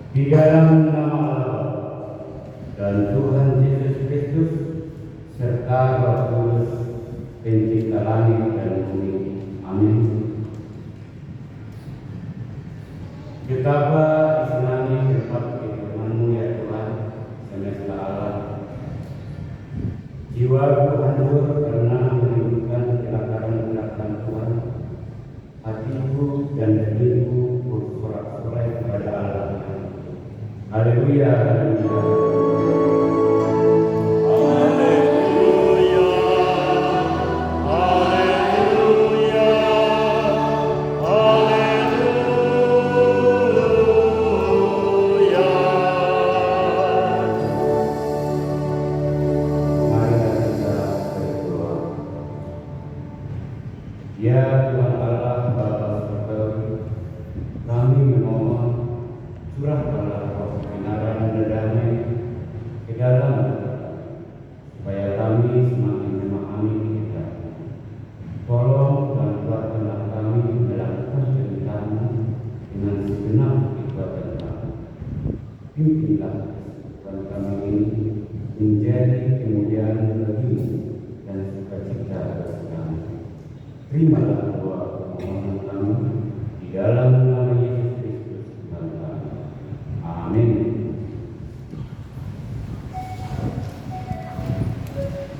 Di dalam nama Allah dan Tuhan Yesus Kristus serta Roh Kudus, Pencipta langit dan bumi. Amin. Betapa disenangi berkat firman-Mu ya Tuhan, semesta alam. Jiwaku hancur karena merindukan kelakaran-kelakaran Tuhan. Hatiku dan dagingku bersorak-sorai kepada Allah. Haleluya, haleluya. Ya Tuhan Allah Bapa Surgawi, kami memohon curahkanlah roh kebenaran dan damai ke dalam supaya kami semakin memahami kita. Tolong dan kuatkanlah kami melakukan perintah-Mu dengan segenap kekuatan kami. Pimpinlah kehidupan kami ini menjadi kemuliaan bagi-Mu dan sukacita bagi kami. Terimalah doa permohonan kami di dalam nama Yesus Kristus Tuhan kami. Amin.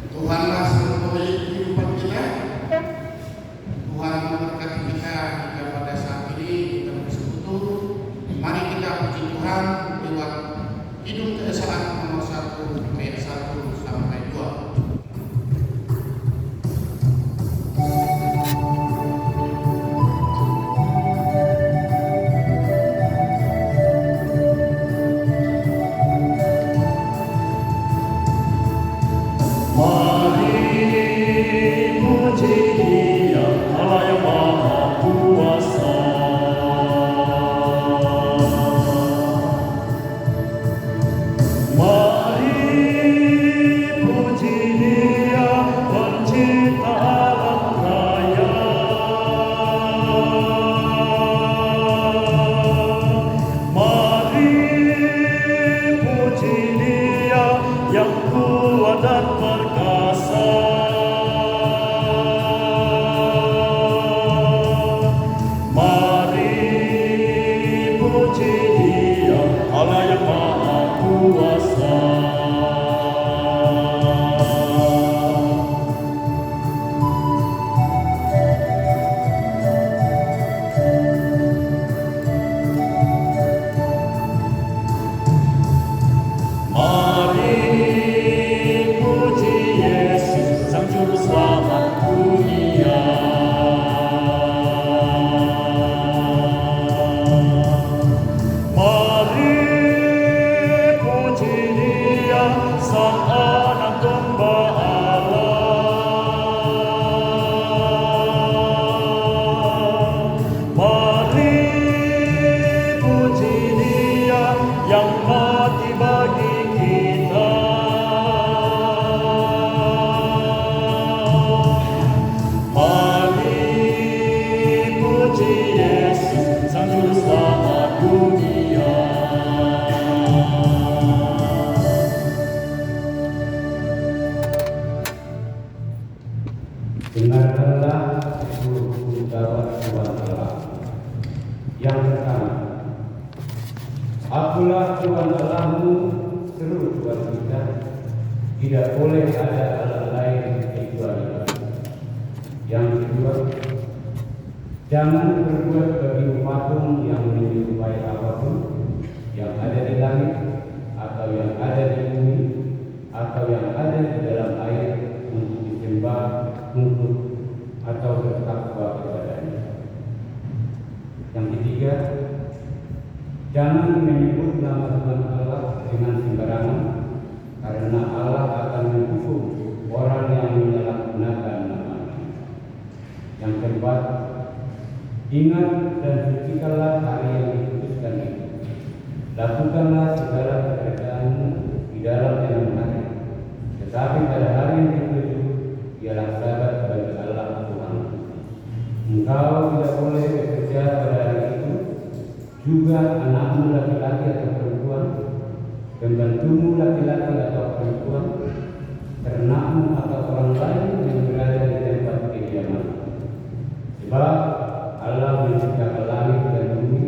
Tuhanlah selalu pemilik kehidupan kita. Tuhan memberkati kita hingga pada saat ini kita bersekutu. Mari kita puji Tuhan lewat Kidung Keesaan nomor 1 ayat 1 sampai 2. Dengarkanlah seluruh ucapan Tuhan Allah. Yang pertama, Akulah Tuhan Allahmu, seru Tuhan kita, tidak boleh ada Allah lain kecuali Aku. Yang kedua, jangan berbuat bagi patung yang menyerupai apapun yang ada di langit atau yang ada di bumi atau yang ada di dalam air untuk disembah, untuk atau bertakwa kepadanya. Yang ketiga, jangan menyebut nama Tuhan Allah dengan sembarangan, karena Allah akan menghukum orang yang menyalahgunakan nama-Nya. Yang keempat, ingat dan sucikanlah hari yang dikuduskan itu. Lakukanlah segala pekerjaanmu di dalam enam hari, tetapi pada hari yang ketujuh ialah Sabat bagi Allah Tuhan. Engkau tidak boleh bekerja pada hari itu, juga anakmu laki-laki atau perempuan, pembantumu laki-laki atau perempuan, ternakmu atau orang lain yang berada di tempat kediaman. Sebab Allah menciptakan langit dan bumi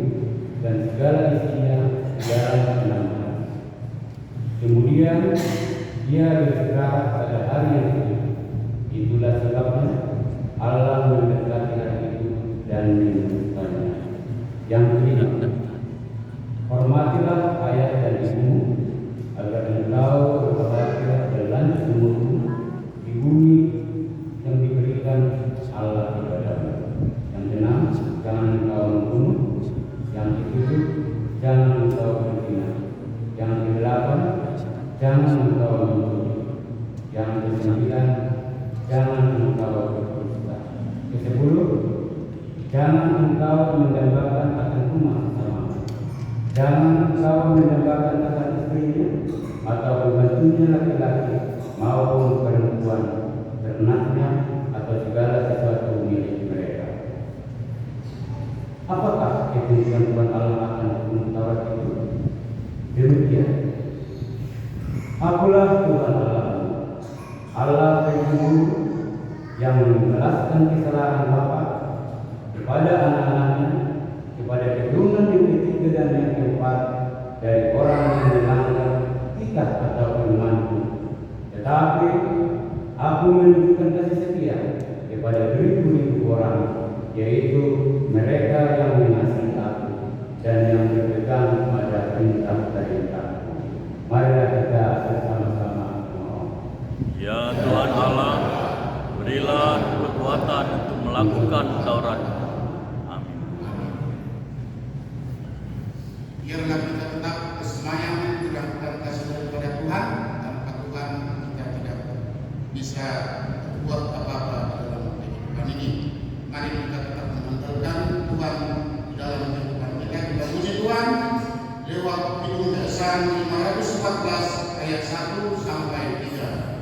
dan segala isinya dalam 6 hari. Kemudian Dia beristirahat pada hari yang ketujuh. Itulah sebabnya Allah memberkati hari itu dan menyembuhkannya. Yang kelima, hormatilah ayah dan ibumu, agar engkau berbahagia dan lanjut umurmu di bumi yang diberikan Allah kepadamu. Yang keenam, jangan engkau membunuh. Yang ketujuh, jangan engkau berzina. Yang kedelapan, jangan engkau mencuri. Yang kesembilan, jangan engkau berdusta. Kesepuluh, jangan engkau mendambakan akan rumah sama. Jangan engkau mendambakan akan istrinya atau pembantunya laki-laki maupun perempuan, ternaknya atau segala sesuatu milik mereka. Apakah ketentuan Tuhan Allah akan hukum Taurat itu? Demikian. Akulah Tuhan Allah penyembuh, yang membalaskan kesalahan bapa kepada anak-anaknya, kepada keturunan yang ketiga dan yang keempat dari orang yang melanggar ikat atau firman-Ku. Tetapi Aku menunjukkan kasih setia kepada beribu-ribu orang, yaitu mereka yang mengasihi Aku dan yang berpegang pada perintah-perintah-Ku. Marilah kita bersama-sama memohon. Ya Tuhan Allah, berilah kekuatan untuk melakukan Taurat. Amin. Biarlah kita tetap bersemayam dan kasih kepada Tuhan. Tanpa Tuhan kita tidak bisa berbuat apa-apa dalam kehidupan ini. Mari kita tetap mengandalkan Tuhan di dalam kehidupan kita. Kita puji Tuhan lewat Kidung Kesan 514 ayat 1 sampai 3.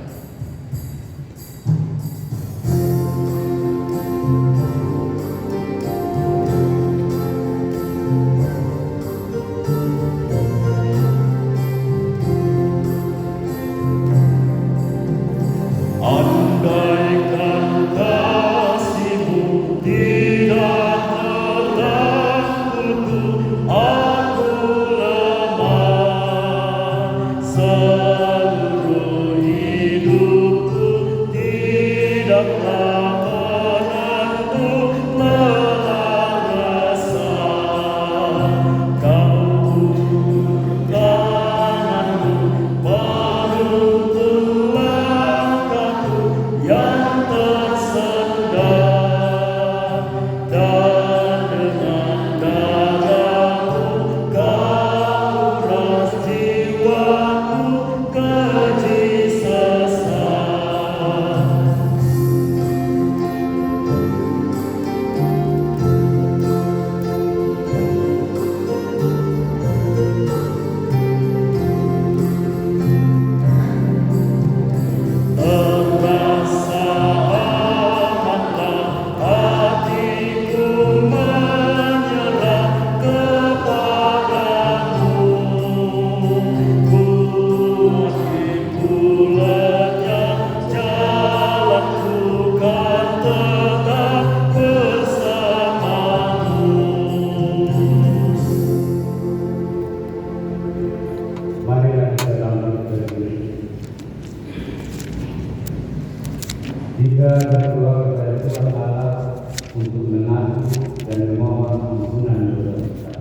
Kita berdoa kepada Tuhan Allah untuk mengaku dan memohon ampunan dosa kita.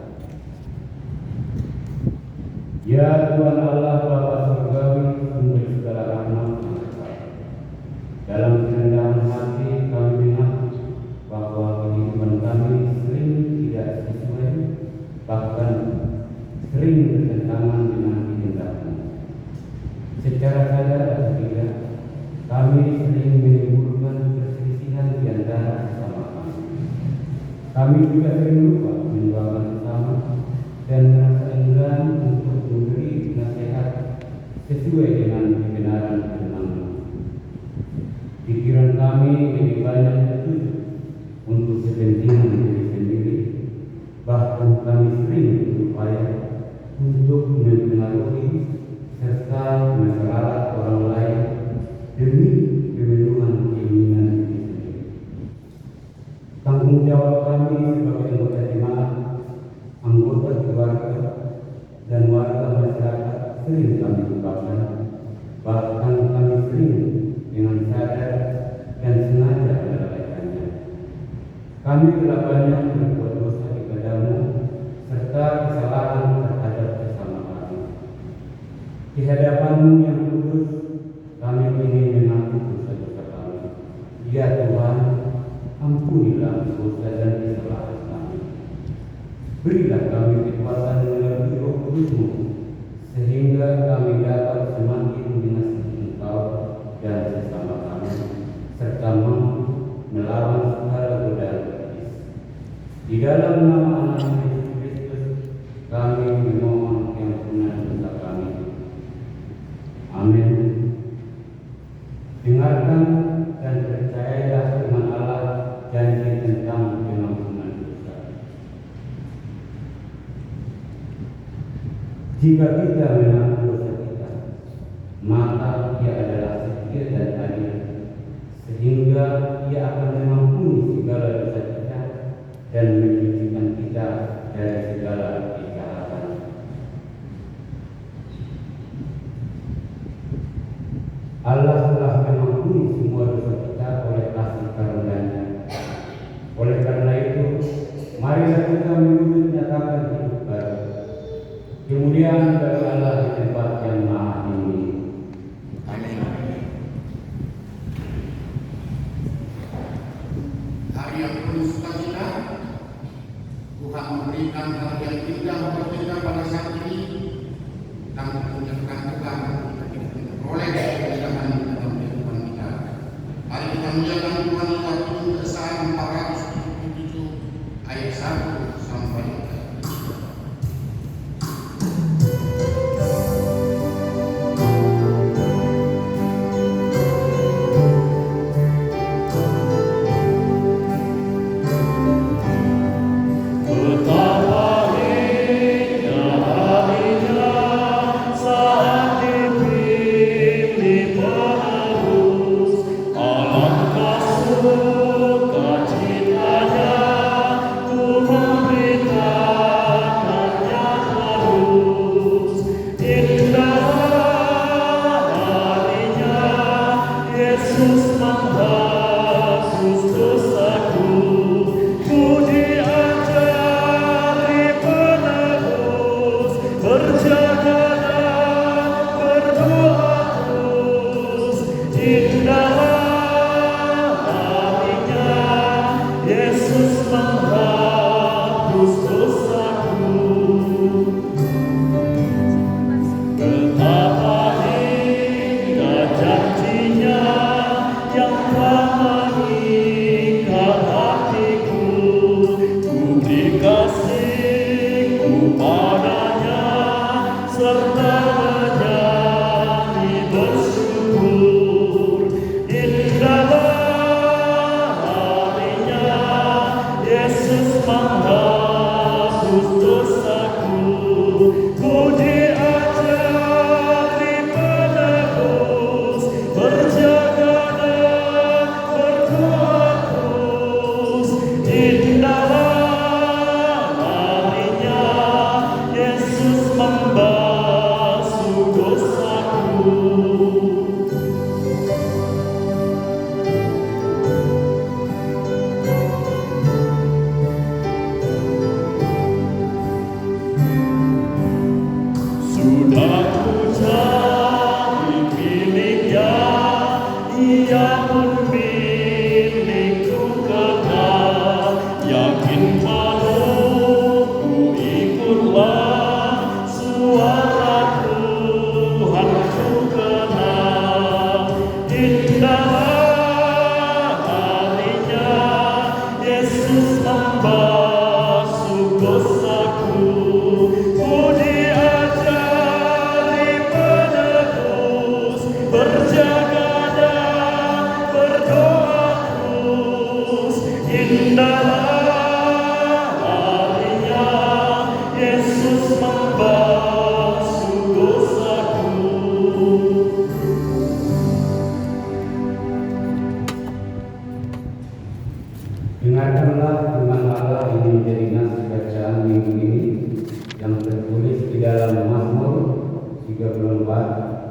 Ya Tuhan Allah Bapa Surgawi, sumber segala rahmat, dalam kerendahan hati kami mengaku bahwa kehidupan kami sering tidak sesuai, bahkan sering bertentangan dengan kehendak-Mu. Secara sadar atau tidak, kami sering menimbulkan perselisihan di antara sesama kami. Kami juga sering lupa mendoakan sesama dan merasa enggan untuk memberi nasihat sesuai dengan kebenaran firman-Mu. Pikiran kami lebih banyak tertuju untuk kepentingan diri sendiri, bahkan kami sering untuk mempengaruhi serta memperalat orang lain demi pemenuhan keinginan diri sendiri. Tanggung jawab kami sebagai anggota jemaat, anggota keluarga, dan warga masyarakat sering kami lupakan, bahkan kami sering dengan sadar dan sengaja melalaikannya. Kami telah banyak berbuat dosa kepadamu serta kesalahan terhadap sesama kami. Di hadapan-Mu yang kudus, kami ingin mengaku dosa-dosa kami. Ya Tuhan, ampunilah dosa dan kesalahan kami. Berilah kami kekuatan melalui Roh Kudus-Mu, sehingga kami dapat semakin mengasihi Engkau dan sesama kami, serta mampu melawan segala godaan iblis. Di dalam nama Anak Yesus Kristus, kami memohon pengampunan dosa kami. Amin. Dengarkan dan percayalah firman Allah janji tentang pengampunan dosa. Jika kita mengaku dosa kita, maka Ia adalah setia dan adil, sehingga Ia akan mengampuni segala dosa kita dan menyucikan kita dari segala kejahatan. Allah telah mengampuni semua dosa kita oleh kasih karunia-Nya. Oleh karena itu, marilah kita menuntut nyatakan hidup baru, kemudian dari Allah di tempat yang maha tinggi. Amin. Hari yang penuh sukacita, Tuhan memberikan hari yang indah untuk kita pada saat ini. Kami mengucapkan Tuhan kita memperoleh kemuliaan dalam kehidupan kita. Mari kita muliakan Tuhan lewat Kesaksian 477 ayat 1 sampai 4. Indahlah harinya Yesus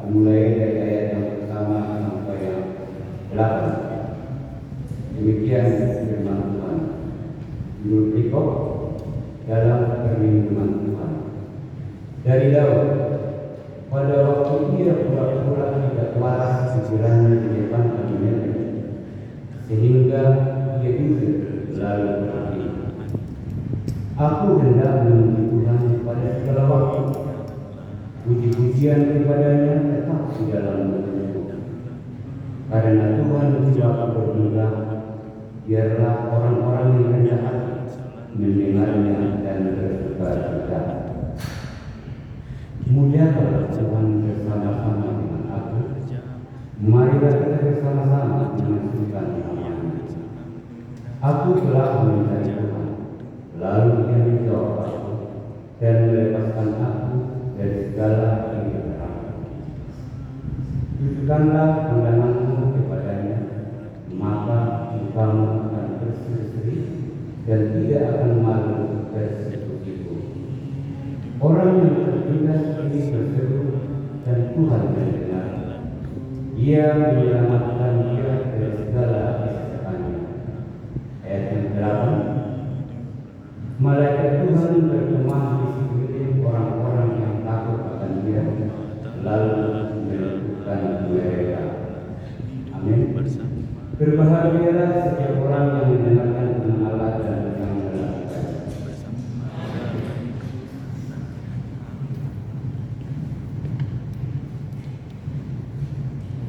mulai dari ayat yang pertama sampai yang 8. Demikian firman Tuhan. Judul perikop dalam perlindungan Tuhan. Dari Daud, pada waktu ia pura-pura tidak waras sekiranya di depan Abimelek, sehingga ia juga lalu pergi. Aku hendak memuji Tuhan pada segala waktu. Puji-pujian kepadanya tetap di dalam mulutku. Karena Tuhan jiwaku bergembira, biarlah orang-orang yang rendah hati mendengarnya dan bersuka-cita. Mulialah Tuhan bersama-sama dengan aku. Marilah kita bersama-sama mengajukan namanya. Aku telah mencari Tuhan, lalu Dia menjawab aku dan melepaskan aku dari segala kegiatan. Tujukanlah pandanganmu kepadanya, maka kamu akan berseri-seri dan tidak akan malu bersekutu-kutu. Orang yang tertindas ini berseru dan Tuhan mendengar. Ia menyelamatkan dia dari segala kesesakannya. Ayat yang 8. Malaikat Tuhan berkemah di sekeliling orang-orang yang takut akan Dia, lalu meluputkan mereka. Amin. Berbahagialah setiap orang yang mendengarkan firman Allah dan yang melakukan.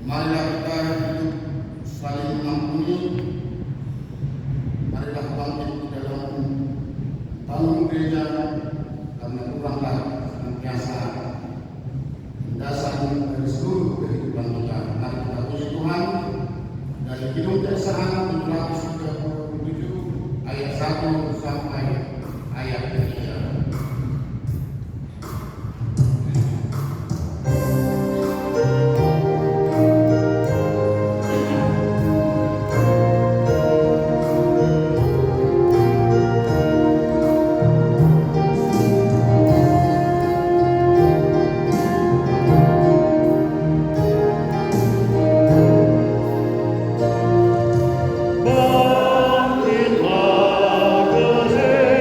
Marilah kita hidup saling mengampuni. Marilah bangkit di dalam bangun gereja, karena Tuhanlah senantiasa mendasar dari seluruh kehidupan kita. Mari kita puji Tuhan dari Kidung Kesahan 737 ayat 1 sampai ayat 3. Bangkitlah gereja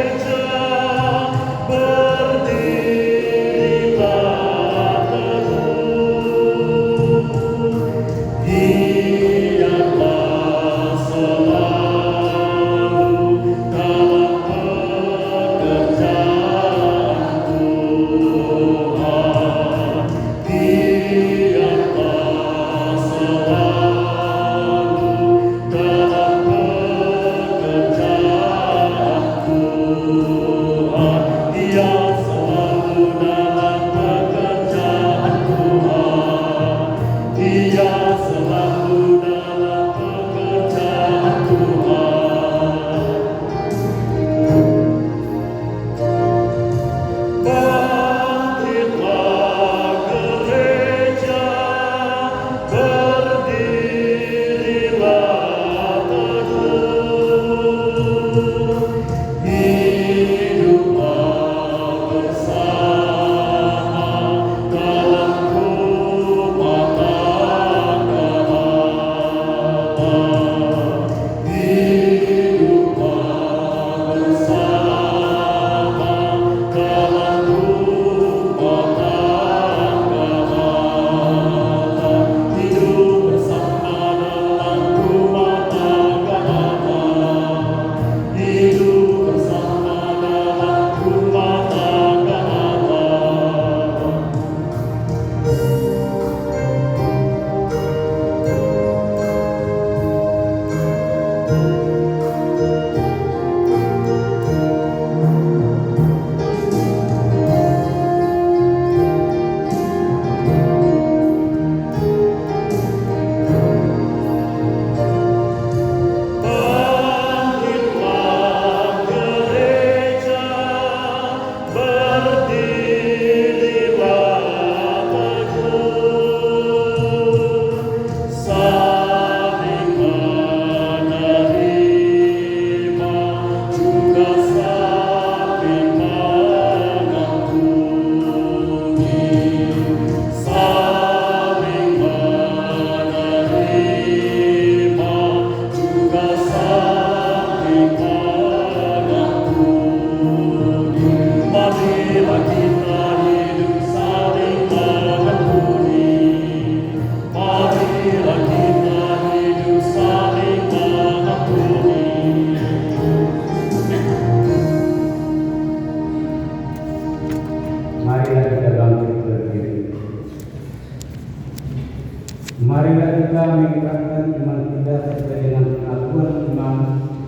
Marilah kita mengikrarkan iman kita sesuai dengan pengakuan imam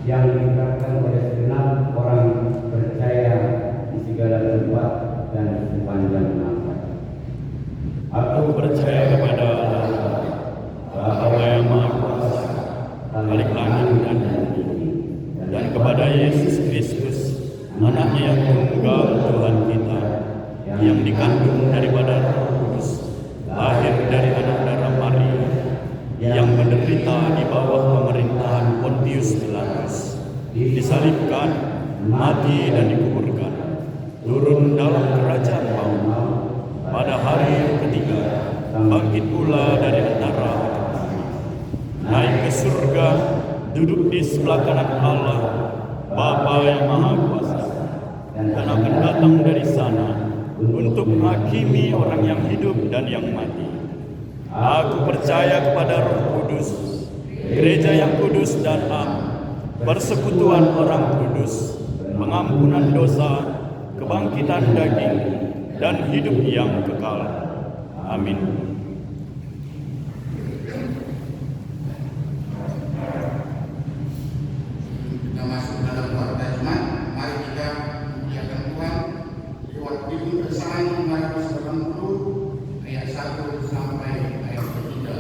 yang diikrarkan oleh segenap orang percaya di segala tempat dan sepanjang nafas. Aku Percaya kepada Allah, Bapa yang Maha Kuasa, Khalik langit dan bumi, dan kepada Yesus Kristus, Anaknya yang tunggal Tuhan kita, yang dikandung daripada Roh Kudus, lahir dari anak darah Maria, yang menderita di bawah pemerintahan Pontius Pilatus, disalibkan, mati dan dikuburkan, turun dalam kerajaan maut, pada hari ketiga bangkit pula dari antara kami, naik ke surga, duduk di sebelah kanan Allah, Bapa yang Maha Kuasa, dan akan datang dari sana untuk menghakimi orang yang hidup dan yang mati. Aku percaya kepada Roh Kudus, gereja yang kudus dan am, persekutuan orang kudus, pengampunan dosa, kebangkitan daging, dan hidup yang kekal. Amin. Kita masuk dalam warta Jumat. Mari kita memuliakan Tuhan lewat Bibul Kesamaan Mazmur 90 ayat 1 sampai ayat 3. Kita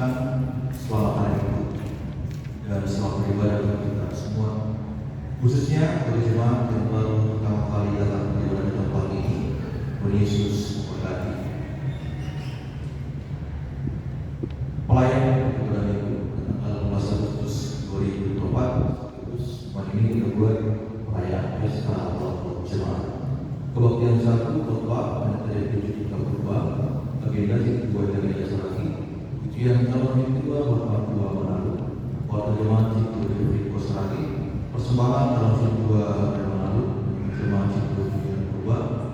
mengucapkan selamat hari Minggu dan selamat beribadah bagi kita semua, khususnya bagi jemaat yang baru pertama kali datang beribadah di tempat ini. Tuhan Yesus memberkati. Pelayan ibadah Minggu tanggal 16 Agustus 2024, hari ini kita buat perayaan pesta jemaat. Kebaktian 1 khotbah dari 7 kita berubah, agenda yang kedua dari jasa lagi, ujian calon yang kedua berupa 2 Manado, waktu jemaat itu dari Kosragi, persembahan dalam kedua dari Manado, jemaat itu ujian berubah,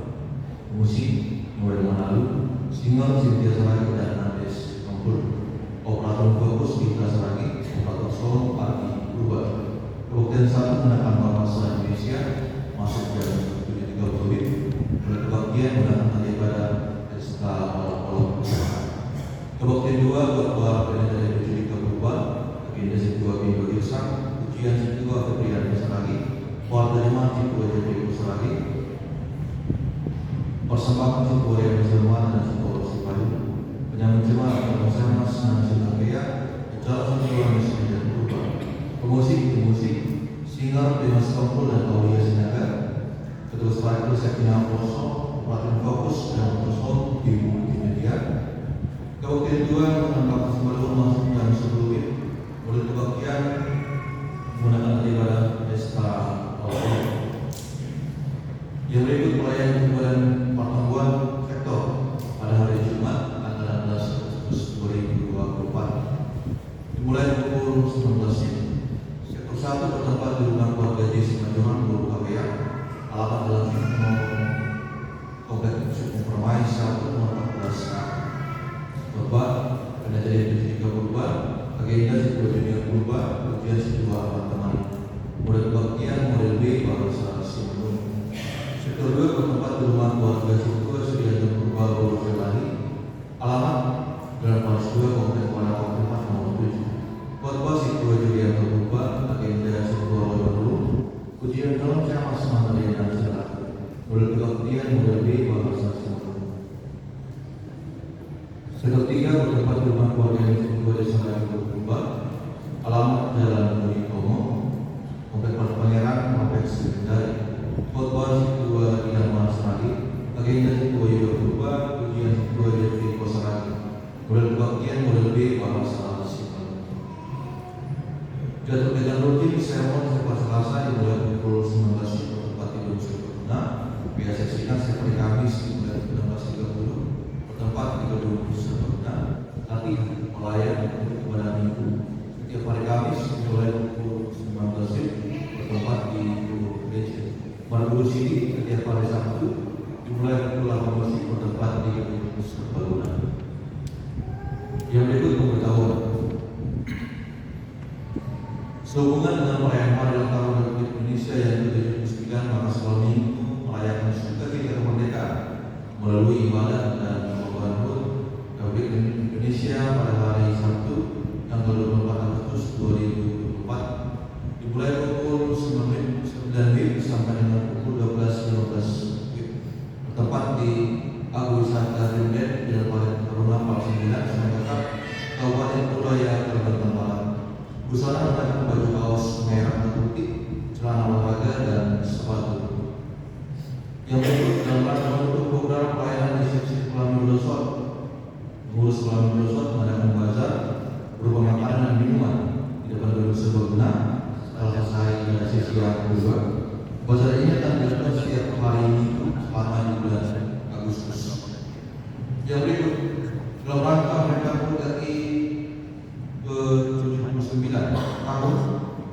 musik mulai Manado, single Sintia Saragi dan Nades Kampur, operator fokus di Saragi, operator solo pagi berubah. Kebaktian 1 menekan bahasa Indonesia masuk jam 7.30, kebaktian menekan ibadah pesta malam jemaat. Kebaktian 2 buat dari 7 berubah, agenda kedua minggu Irsan, ujian kedua keprian Saragi, warga jemaat kedua dari Saragi, persembahan kedua yang jemaat dan sekolah Sipadu, penyambut jemaat dalam Mas dan Sintangkaya, jalan kedua yang berubah, pemusik, singer Dimas Kampul dan Aulia Sinaga, ketua Separikul Sekina Poso, pelatihan fokus dan Poso di multimedia. Kebaktian 2 menambah sebelum masuk jam 10 oleh kebaktian menggunakan ibadah pesta Allah. Yang berikut pelayanan kemudian pertemuan sektor pada hari Jumat tanggal 16 Agustus 2024 dimulai pukul 19. Sektor 1 bertempat di rumah keluarga Desi Majoran Guru KPA, alamat dalam Komplek Musuh Permai 1 nomor 14A. Berubah, pada jadi 3 berubah, agenda sebuah dunia berubah, ujian sebuah apartemen. Model kebaktian, model B, bahasa Simbun. Sektor 2 bertempat di rumah keluarga Simbun, Sudianto Berubah, Guru Jelani, alamat dalam Paris 2, Komplek Wana Komplek nomor 7. Khotbah Sektor 2 Sudianto Berubah, agenda sebuah lewat dulu, ujian dalam sama semangat dan setelah. Model kebaktian, model B, bahasa Simbun. Sektor 3 bertempat di rumah keluarga yang kedua Desa Lagi Berubah, alamat Jalan Budi Tomo, Komplek Pangeran, Komplek Sekendari. Khotbah kedua di Dharma Seragi, agenda kedua juga berubah, ujian kedua di Kosragi. Model kebaktian, model B, bahasa Simbun. Jatuh pegang rutin sermon setiap Selasa dimulai pukul 19 tempat tidur Sempurna. Biasa sekitar seperti Kamis dimulai 16.30 tempat 30 Sempurna. Tapi pelayan untuk ibadah Minggu setiap hari Kamis dimulai pukul 19 tempat di gereja. Margo Sini setiap hari Sabtu dimulai pukul 18 tempat di Serbaguna. Yang berikut pemberitahuan. Sehubungan dengan perayaan hari ulang tahun Republik Indonesia yang ke-79, maka selalu Minggu merayakan sukacita kemerdekaan melalui ibadah dan pengakuan HUT Republik Indonesia pada hari Sabtu tanggal 24 Agustus 2024 dimulai pukul 9 sampai dengan pukul 12.15 bertempat di Agung Wisata Rindet di Jalan Taruna Palsi 9 Semangat Kabupaten Budaya Kalimantan Barat. Busana menggunakan baju kaos merah dan putih, celana olahraga dan sepatu. Yang berikut dalam rangka mendukung program pelayanan di seksi Kelamin Dosot, pengurus Kelamin Dosot mengadakan bazar berupa makanan dan minuman di depan gedung Serbaguna setelah selesai pada sesi yang kedua. Bazar ini akan dilakukan setiap hari Minggu selama di bulan Agustus. Yang berikut dalam rangka mereka RI ke-79 tahun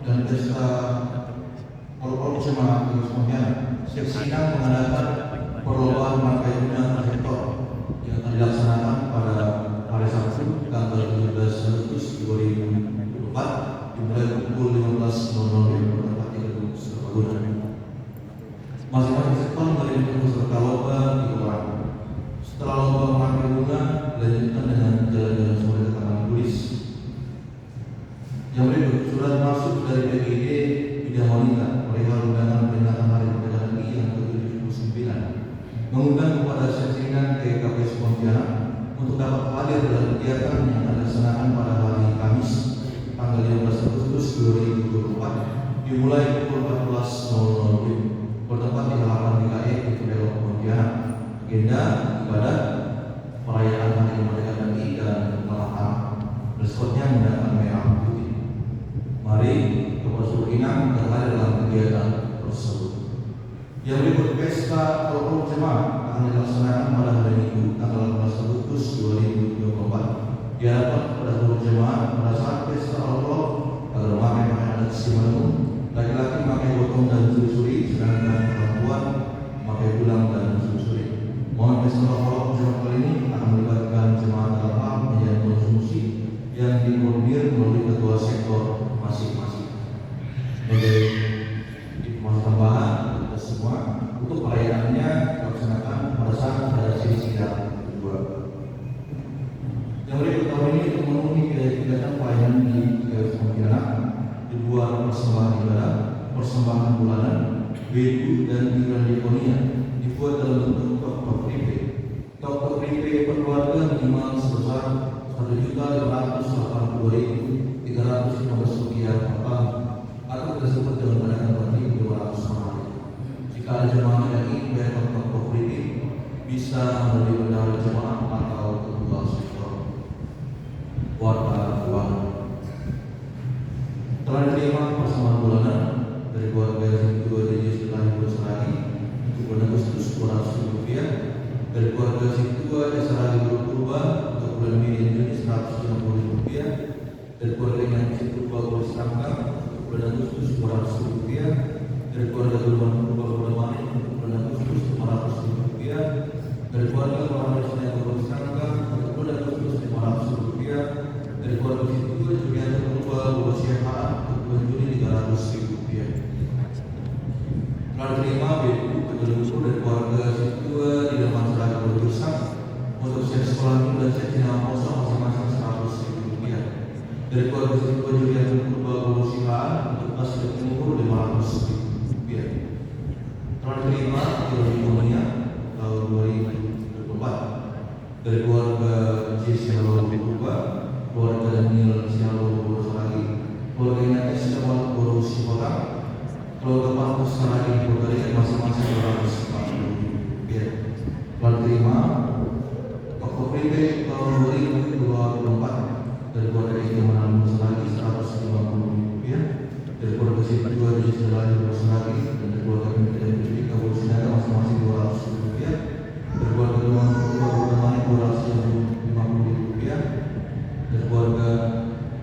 dan pesta Pol Jemaat Pontianak, Seksina mengadakan perlombaan pakai guna rektor yang akan dilaksanakan pada hari Sabtu tanggal 17 Agustus 2024 dimulai pukul 15.00 bertempat di gedung Serbaguna. Masing-masing sektor mengirimkan peserta lomba 3 orang. Setelah lomba memakai bunga, dilanjutkan dengan jalan-jalan sore ke taman tulis. Yang berikut surat masuk dari PGD Bidang Wanita perihal undangan peringatan Hari Kemerdekaan RI yang ke-79 mengundang kepada Seksinan TKP Pontianak untuk dapat hadir dalam kegiatan yang akan dilaksanakan dilaksanakan pada hari Kamis tanggal 15 Agustus 2024 dimulai pukul 14.00 WIB bertempat di halaman DKI di Kedai Pontianak. Agenda ibadah perayaan Hari Kemerdekaan RI dan Malam Berikutnya menggunakan merah putih. Mari kepada seluruh inang terhadir dalam kegiatan tersebut. Yang berikut, pesta folklor jemaat akan dilaksanakan pada hari Minggu tanggal 18 Agustus 2024. Diharapkan kepada seluruh jemaat pada saat pesta folklor agar memakai pakaian adat istimewa, laki-laki memakai botong dan suri-suri, sedangkan perempuan memakai tulang dan suri-suri. Mohon pesta folklor jemaat kali ini akan melibatkan jemaat dalam hal penyajian konsumsi yang dikoordinir melalui ketua sektor masing-masing. Sebagai informasi tambahan kita semua, untuk pelayanannya dilaksanakan pada saat ada sesi sidang kedua. Yang berikut tahun ini untuk memenuhi kegiatan pelayanan di Kedai Pontianak di luar persembahan ibadah, persembahan bulanan, WU dan iuran diakonia dibuat dalam bentuk top pripe. Top pripe per keluarga minimal sebesar Rp1.582.315 per tahun atau tersebut dengan kenaikan berarti 200 per hari. Jika ada jemaah yang ingin bayar top pripe bisa melalui bendahara jemaah atau ketua sektor warga keuangan. Telah diterima persembahan bulanan dari keluarga yang kedua dari setelah Seragi untuk bulan Agustus Rp200.000, dari keluarga yang kedua Seragi Purba untuk bulan Mei dan Juni Rp150.000, dari keluarga yang kedua Polis Rangka untuk bulan Agustus Rp200.000, dari keluarga Duluan Purba bulan Maret untuk bulan Agustus Rp500.000, dari keluarga Orang Desa Polis Rangka untuk bulan Agustus Rp500.000, dari keluarga kedua Julianto Purba Bogosyahaan untuk bulan Juni Rp300.000. Telah diterima BU kegelumpur dari keluarga kedua di dalam masyarakat berusaha untuk seks sekolah minggu dan seks sinema kosong masing-masing Rp100.000. Dari keluarga kedua Julianto Purba Bogosyahaan untuk kas kegelumpur Rp500.000. Telah diterima iuran diakonia tahun 2024 dari keluarga Jesialo Purba, keluarga Daniel Sialo Borosaragi, keluarga Inates Sialo Borosipota, keluarga Markus Saragi Borosaragi masing-masing Rp240.000. Telah diterima Toko Pripe tahun 2024 dari keluarga Ikeman Borosaragi Rp150.000, dari keluarga kedua Jesialo Borosaragi dan dari keluarga Kedai Pendidikan Borosinaga masing-masing Rp200.000, dari keluarga Duluan Purba Bulan Rp250.000, dari keluarga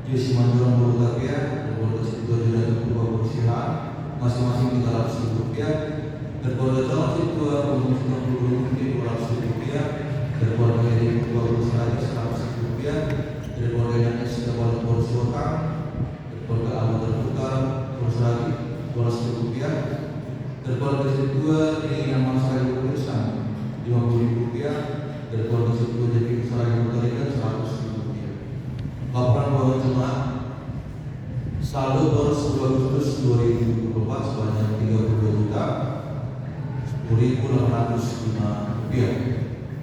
Jesi Manjuran Borotapia, dari keluarga kedua Julianto Purba Bogosyahaan masing-masing Rp300.000, dari keluarga calon kedua Bogosyahaan Rp200.000, dari keluarga Edi Purba Bogosyahaan Rp100.000, dari keluarga Inates Sialo Borosipota, dari keluarga Abu Terbuka Borosaragi Rp200.000, dari keluarga kedua di nama Saragi Borosyahaan Rp50.000, dari keluarga kedua jadi Saragi Borosyahaan Rp100.000. Laporan bahwa jemaat saldo per 10 Agustus 2024 sebanyak Rp30.10.805.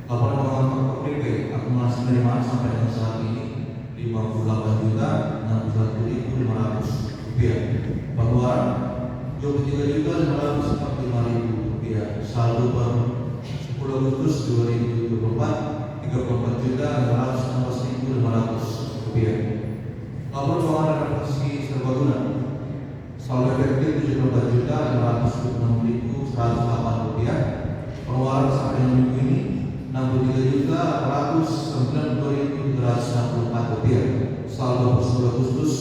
Laporan keuangan Toko Pripe akumulasi penerimaan sampai dengan saat ini Rp58.061.500. Pengeluaran Rp23.545.000. Saldo per 10 Agustus 2024 Rp34.516.500. Laporan keuangan renovasi serbaguna saldo efektif Rp73.406.108. Pengeluaran sampai dengan minggu ini Rp63.892.764. Saldo per 10 Agustus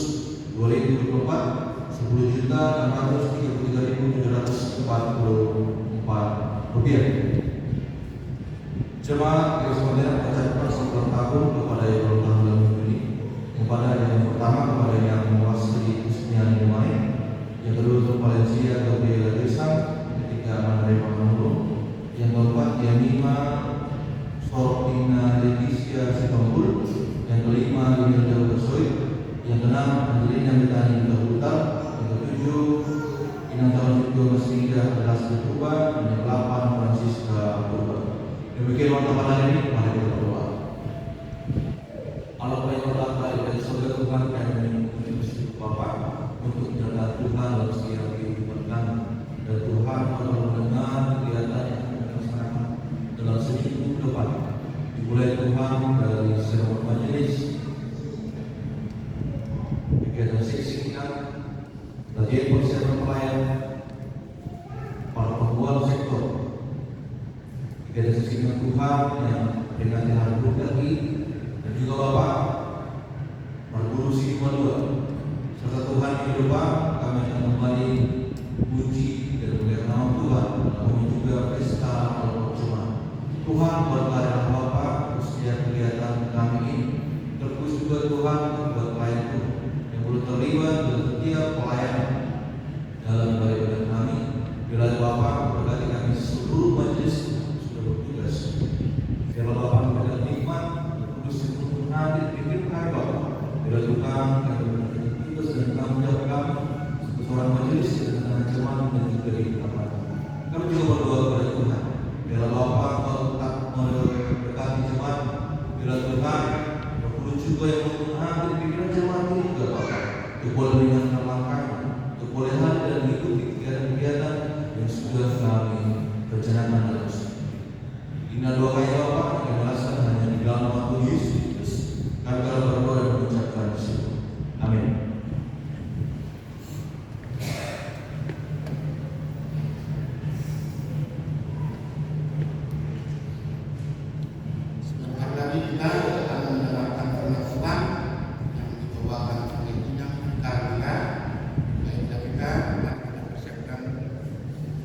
2024 Rp10.633.744. Jemaat Kerespondensi mengucapkan selamat tahun kepada yang ulang tahun dalam minggu ini. Kepada yang pertama kepada yang mewakili Kusniani Dumai, yang kedua untuk Valencia Gabriela Desa, ketiga Andre Pamanulu, yang keempat Yanima Sortina Leticia Sitompul, yang kelima Yunida Bersoy, yang keenam Angelina Betani Buta, yang ketujuh Inang Tahun Kedua Masriga adalah Berubah, dan yang ke-8 Francisca Berubah. Demikian waktu pada hari ini, mari kita berdoa. Allah yang berkata surga Tuhan kami menyusul Bapak untuk menyertai Tuhan dalam setiap kehidupan kami. Dan Tuhan kalau mendengar kegiatan yang kami laksanakan dalam seminggu depan, dimulai Tuhan dari seremoni majelis, kegiatan seksi kita, kajian persiapan pelayan, para penjual sektor, kegiatan seksi Tuhan yang peringatan hari lagi, dan juga Bapak Marguru Sini Madura, serta Tuhan di depan kami akan kembali puji dan memuliakan nama Tuhan, namun juga pesta Al-Qur'an. Tuhan berkah Bapak untuk setiap kegiatan kami ini, terkhusus juga Tuhan buat pelayan Tuhan yang boleh terlibat dalam setiap pelayanan dalam ibadah kami. Bila Bapak berkati kami seluruh majelis sudah bertugas, biarlah Bapak memberikan nikmat kudus untuk hadir di firman Bapak. Bila Tuhan kami memberikan tugas dan tanggung jawab kami sebagai seorang majelis dengan jemaat dan juga di tempat. Kami juga berdoa kepada Tuhan, biarlah Bapak tetap memberkati jemaat. Bila Tuhan berpuluh juga yang hadir di pikiran jemaat ini juga Bapak, untuk boleh meringankan langkahnya, untuk boleh hadir dan mengikuti kegiatan-kegiatan yang sudah kami rencanakan dalam Inilah doa kami Bapak yang kami melaksanakan hanya di dalam nama Tuhan Yesus Kristus. Kami telah berdoa dan mengucapkan syukur. Amin. Sebentar lagi kita akan menerapkan permasalahan yang dibawakan oleh bidang Karina. Baiklah kita akan persiapkan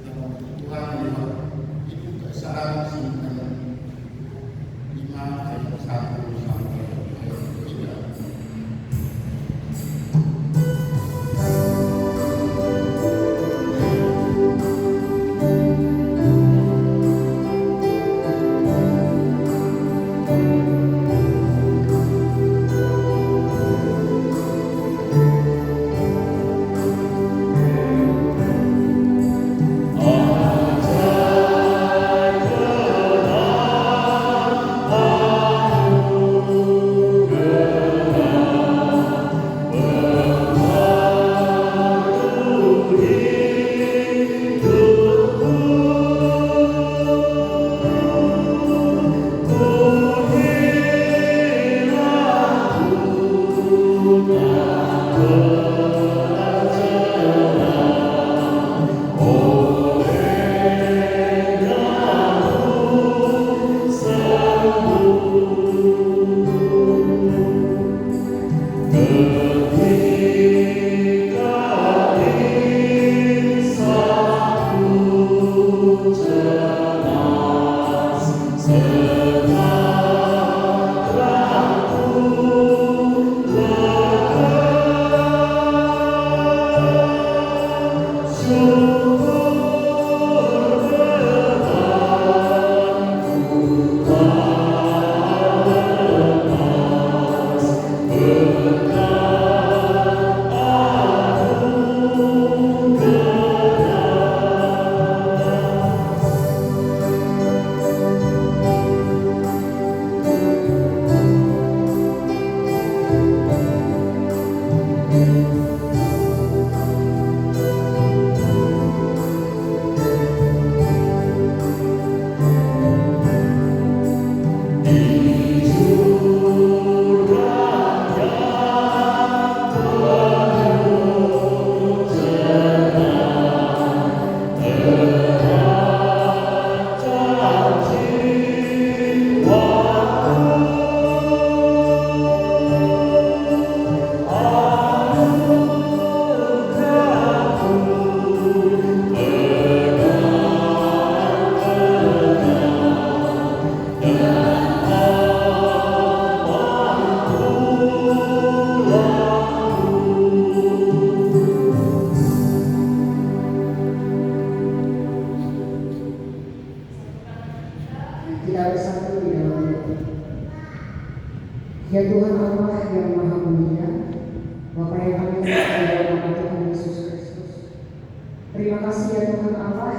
dalam Tuhan itu kesaran simpan 5 ayat 1 sampai ayat 3. Ya Tuhan Allah yang Maha Mulia, Bapa yang kami hormati dalam nama Tuhan Yesus Kristus. Terima kasih ya Tuhan Allah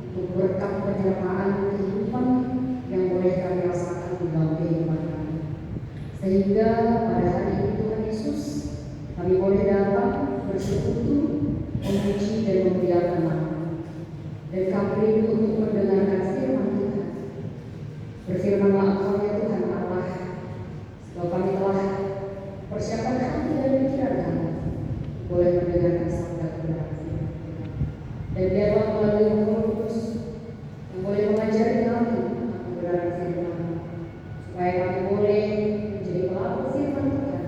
untuk berkat penyertaan kehidupan yang boleh kami rasakan di dalam kehidupan kami. Sehingga pada hari ini Tuhan kami boleh datang bersekutu, memuji dan memuliakan nama. Dan kami rindu untuk mendengarkan firman Tuhan. Berfirmanlah Engkau ya Tuhan Allah, sebab kami telah persiapkan hati dan pikiran kami boleh mendengarkan sabda kebenaran. Dan biarlah melalui Roh Kudus yang boleh mengajari kami kebenaran firman, supaya kami boleh menjadi pelaku firman Tuhan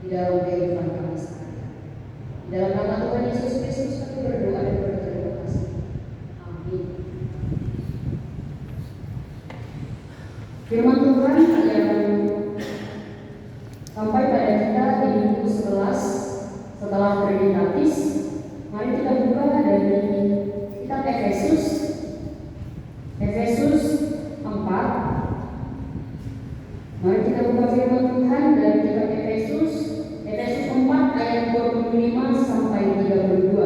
di dalam kehidupan kami sekalian. Di dalam nama Tuhan Yesus Kristus kami berdoa dan berterima kasih. Amin. Firman Tuhan yang sampai pada kita di minggu 11 setelah Trinitatis. Mari kita buka dari kitab Efesus 4. Mari kita buka firman Tuhan dari kitab Efesus 4 ayat 25 sampai 32.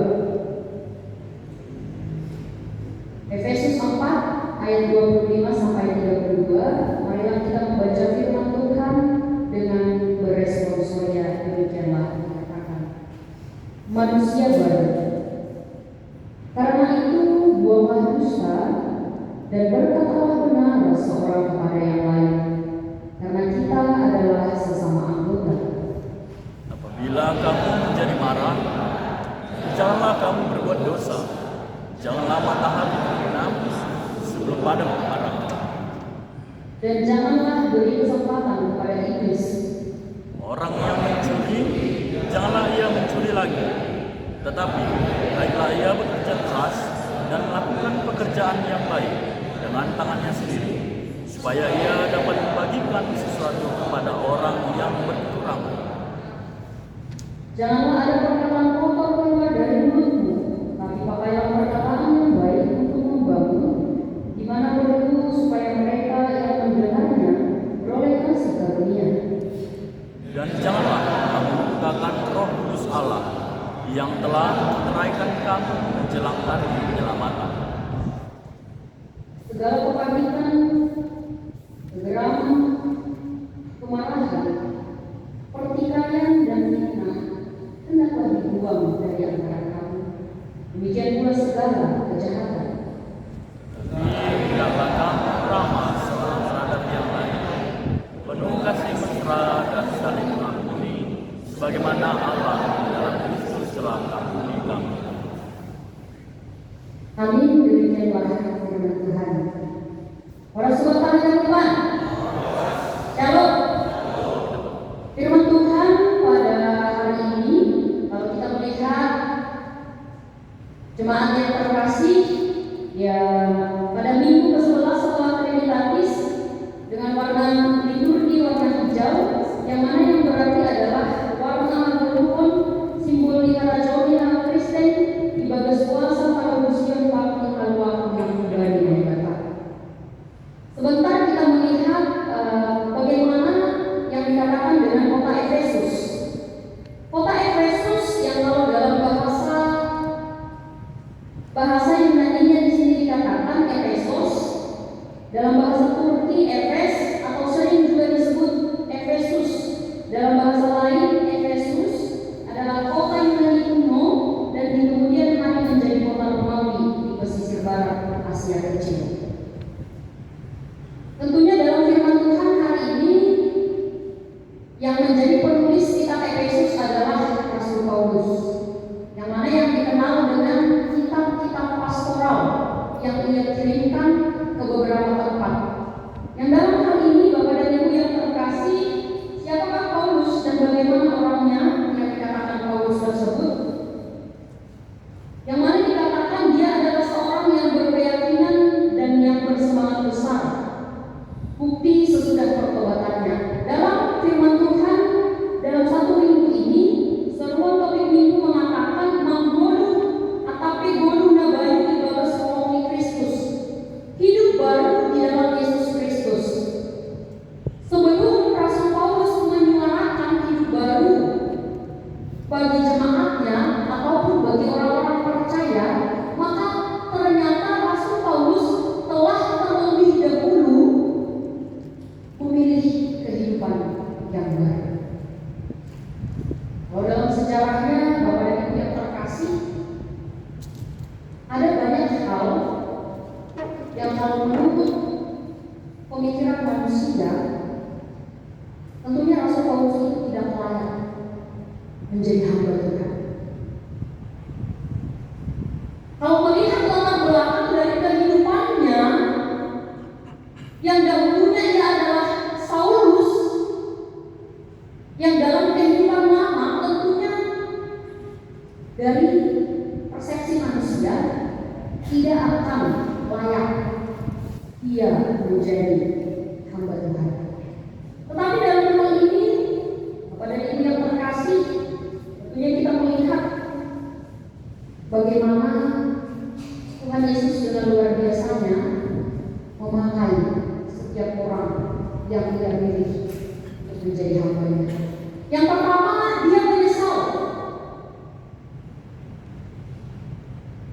Efesus 4 ayat 25 sampai 32. Marilah kita membaca firman Tuhan dengan beresponsorial. Demikianlah dikatakan. Manusia baru. Karena itu buanglah dusta dan berkatalah benar seorang kepada yang lain, karena kita adalah sesama anggota. Apabila kamu menjadi marah, janganlah kamu berbuat dosa. Janganlah matahari terbenam sebelum padam marah. Dan janganlah beri kesempatan kepada iblis. Orang yang mencuri, janganlah ia mencuri lagi. Tetapi baiklah ia bekerja keras dan melakukan pekerjaan yang baik dengan tangannya sendiri, supaya ia dapat membagikan sesuatu kepada orang yang berkekurangan. Janganlah ada perkataan kotor keluar dari mulutmu, tapi pakailah perkataan yang baik untuk membangun, di mana perlu, supaya mereka yang mendengarnya beroleh kasih karunia. Dan janganlah kamu lupakan Roh Kudus Allah yang telah menceraikan kamu menjelang hari penyelamatan. Segala kepanikan, kegeraman, kemarahan, pertikaian dan fitnah hendaklah dibuang dari antara kamu. Demikian pula segala kejahatan. Hendaklah kamu ramah seorang terhadap yang lain, penuh kasih mesra dan saling mengampuni, sebagaimana Allah dalam Kristus telah mengampuni kamu. Amin. Demikianlah firman Tuhan. Orang suka tangan yang depan. Shalom. Firman Tuhan pada hari ini, kalau kita melihat jemaat yang terkasih, ya pada minggu ke-11 setelah Trinitatis dengan warna liturgi warna hijau, yang mana yang berarti adalah warna berukun, simbol di Karajawi nama Kristen di bagas puasa pada usia 40 alwa yang muda di Jakarta. Sebentar kita melihat bagaimana yang dikatakan dengan kota Efesus. Kota Efesus yang kalau dalam bahasa Yunani-nya di sini dikatakan Efesos, dalam bahasa Turki Efes, atau sering juga disebut Efesus. Dalam bahasa lain Efesus adalah kota Yunani kuno dan kemudian hari menjadi kota Romawi di pesisir barat Asia Kecil. Tentunya dalam firman Tuhan hari ini yang menjadi penulis kitab Efesus adalah Rasul Paulus, yang mana yang dikenal dengan kitab-kitab pastoral yang ia kirimkan ke beberapa tempat. Yang dalam hal ini Bapak dan Ibu yang terkasih, siapakah Paulus dan bagaimana orangnya yang dikatakan Paulus tersebut? Yang mana dikatakan dia adalah seorang yang berkeyakinan dan yang bersemangat besar. Bukti sesudah pertobatannya. Dalam firman Tuhan dalam satu minggu ini, seruan topik minggu mengatakan manggolu atapi golu na bayu di bagas Kristus. Hidup baru di dalam Yesus Kristus. menjadi hamba Tuhan. Kalau melihat latar belakang dari kehidupannya, yang dahulunya ia adalah Saulus, yang dalam kehidupan lama tentunya dari persepsi manusia tidak akan layak ia menjadi hamba Tuhan. Tetapi dalam hal ini, pada Ibu yang terkasih, tentunya kita melihat bagaimana Tuhan Yesus dengan luar biasanya memakai setiap orang yang Ia pilih untuk menjadi hamba-Nya. Yang pertama, Dia menyesal.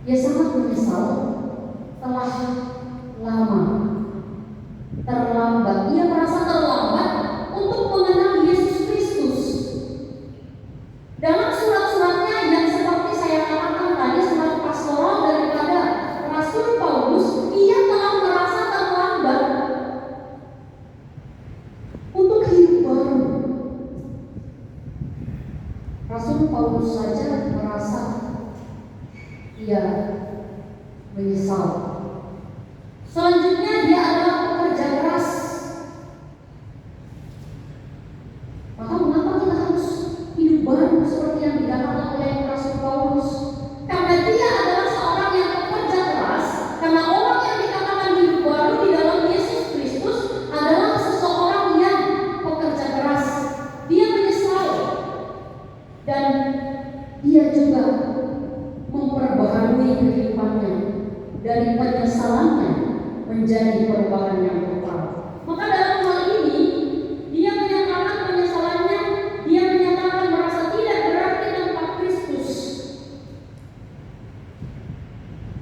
Dia sangat menyesal telah lama terlambat. Ia merasa terlambat untuk mengenal Yesus Kristus. Dalam surat-suratnya yang seperti saya katakan tadi, surat pastoral daripada Rasul Paulus, ia telah merasa terlambat untuk hidup baru. Rasul Paulus saja merasa ia menyesal. Selanjutnya, dia adalah pekerja keras. Maka mengapa kita harus hidup baru seperti yang dikatakan oleh Rasul Paulus? Karena dia adalah seorang yang pekerja keras. Karena orang yang dikatakan hidup baru di dalam Yesus Kristus adalah seseorang yang pekerja keras. Dia menyesal dan dia juga memperbaharui kehidupannya dari penyesalannya menjadi perubahan yang total. Maka dalam hal ini dia menyatakan penyesalannya, dia menyatakan merasa tidak berarti tanpa Kristus.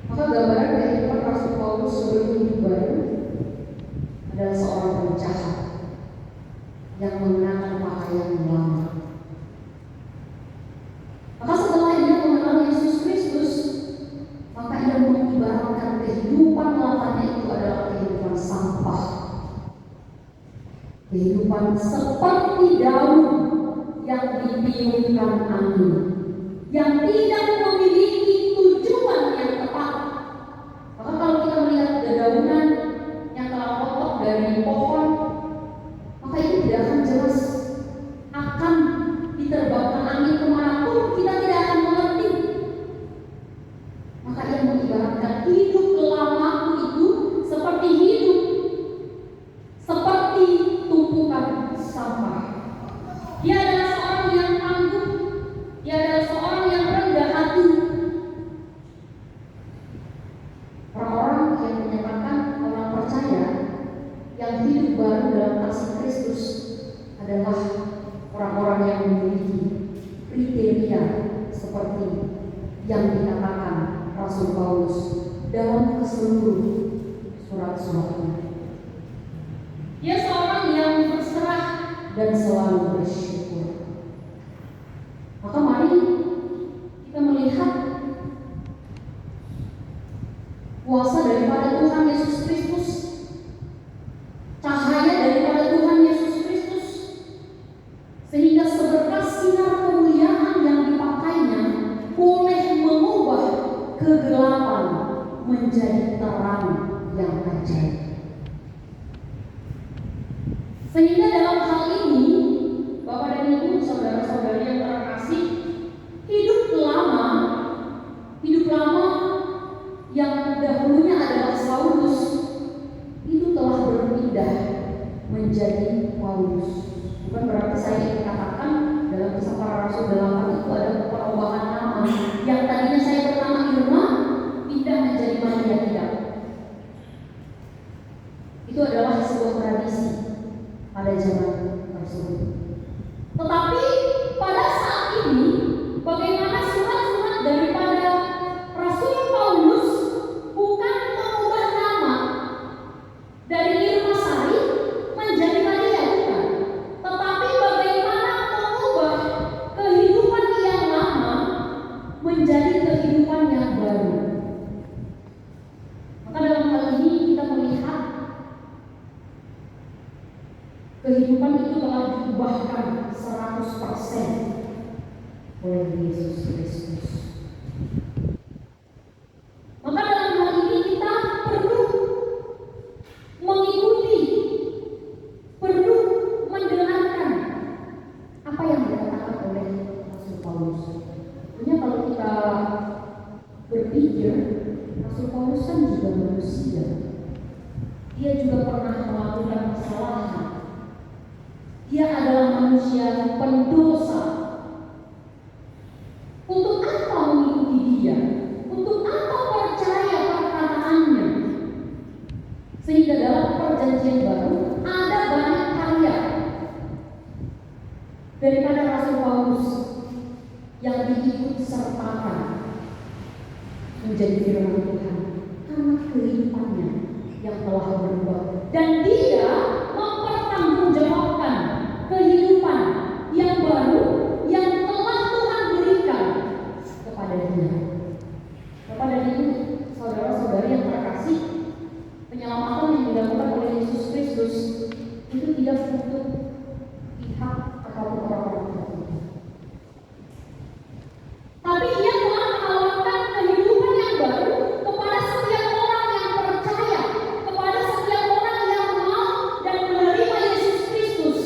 Maka gambaran kehidupan Rasul Paulus sebelum hidup baru adalah seorang penjahat yang mengenakan pakaian yang lama. Maka setelah ia mengenal Yesus Kristus, maka ia mengibaratkan kehidupan lamanya itu adalah kehidupan sampah. Kehidupan seperti daun yang ditiupkan angin, yang tidak memiliki tujuan yang tepat. Maka kalau kita melihat dedaunan yang telah kotor dari pohon, maka itu tidak akan jelas akan diterbangkan angin kemanapun, kita tidak akan mengerti. Maka ia mengibaratkan hidup lamaku itu seperti hidup, seperti tumpukan sampah. Dia adalah seorang yang tangguh, dia adalah seorang yang rendah hati. Orang-orang yang menyatakan orang percaya yang hidup baru dalam kasih Kristus adalah orang-orang yang memiliki kriteria seperti yang dikatakan Rasul Paulus dalam keseluruhan surat-suratnya. Dia seorang yang berserah dan selalu bersyukur. Maka mari kita melihat kuasa daripada Tuhan Yesus Kristus, cahaya daripada Tuhan Yesus Kristus, sehingga seberkas sinar kemuliaan yang dipakainya boleh mengubah kegelapan menjadi terang yang ajaib. Sehingga dalam hal ini, Bapak dan Ibu, saudara-saudari yang terkasih, hidup lama yang dahulunya adalah Saulus itu telah berpindah menjadi Paulus. Bukan berarti saya ingin katakan dalam Kisah Para Rasul 8 itu ada perubahan nama. Yang tadinya saya bernama Irma pindah menjadi Maria, tidak. Itu adalah sebuah tradisi pada zaman tersebut. Tetapi pada saat ini, bagaimana surat-surat daripada Rasul Paulus bukan mengubah nama dari Irma Sari menjadi Maria, bukan. Tetapi bagaimana mengubah kehidupan yang lama menjadi kehidupan yang baru. Maka dalam hal ini kita melihat kehidupan itu telah diubahkan 100%. oleh Yesus Kristus. Maka dalam hal ini kita perlu mengikuti, perlu mendengarkan apa yang dikatakan oleh Rasul Paulus. Tentunya kalau kita berpikir, Rasul Paulus kan juga manusia. Dia juga pernah melakukan kesalahan. Dia adalah manusia pendosa. Untuk apa mengikuti dia? Untuk apa percaya perkataannya? Sehingga dalam perjanjian baru ada banyak karya daripada Rasul Paulus yang diikut sertakan menjadi firman Tuhan karena kehidupannya yang telah berubah, dan dia mempertanggungjawabkan kehidupan yang baru yang telah Tuhan berikan kepada dia. Kepada itu, saudara-saudari yang terkasih, penyelamatan yang dilakukan oleh Yesus Kristus itu tidak untuk pihak ataupun orang-orang tertentu, tapi ia telah menawarkan kehidupan yang baru kepada setiap orang yang percaya, kepada setiap orang yang mau dan menerima Yesus Kristus.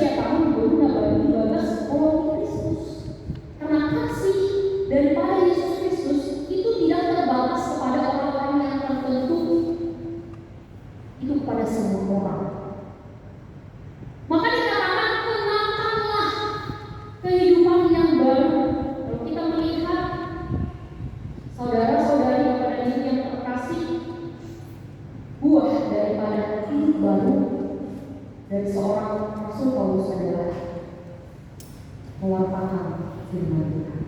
Galatia tahun 2012 oleh Kristus. Karena kasih daripada Yesus Kristus itu tidak terbatas kepada orang-orang yang tertentu, itu kepada semua orang. Maka dikatakan kenakanlah kehidupan yang baru. Kalau kita melihat saudara-saudari kepada diri yang terkasih, buah daripada hidup baru dari seorang Rasul Paulus adalah mewartakan firman Tuhan,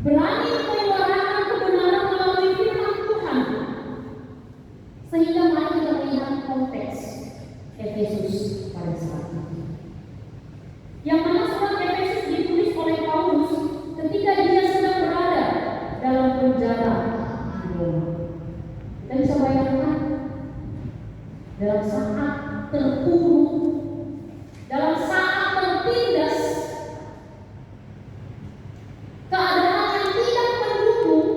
berani menyuarakan kebenaran melalui firman Tuhan. Sehingga mari kita melihat konteks Efesus pada saat itu, yang mana surat Efesus ditulis oleh Paulus ketika dia sedang berada dalam penjara di Roma. Kita bisa bayangkan, dalam saat terpuruk, dalam saat tertindas, keadaan yang tidak mendukung,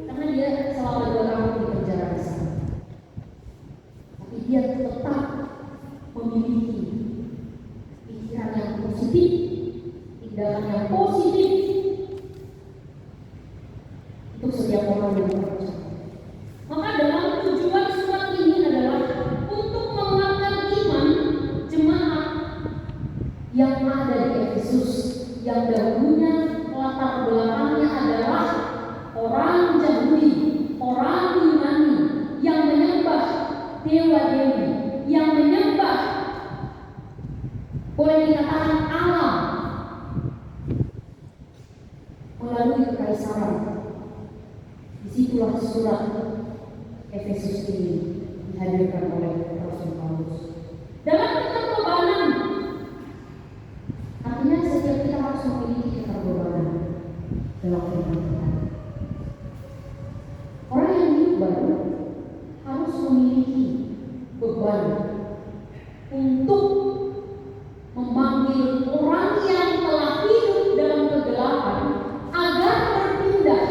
karena dia selama 2 tahun di penjara di sana. Tapi dia tetap memiliki pikiran yang positif, tindakan yang positif untuk setiap orang yang percaya. Maka dalam tujuan surat ini adalah untuk menguatkan iman jemaat yang ada di Efesus, yang dahulunya latar belakangnya adalah orang Yahudi, orang Yunani yang menyembah dewa-dewi, yang menyembah, boleh dikatakan alam, melalui kekaisaran. Disitulah surat Efesus ini dihadirkan oleh Rasul Paulus dalam keterbebanan. Artinya setiap kita harus memiliki keterbebanan dalam firman Tuhan. Orang yang hidup baru harus memiliki beban untuk memanggil orang yang telah hidup dalam kegelapan agar berpindah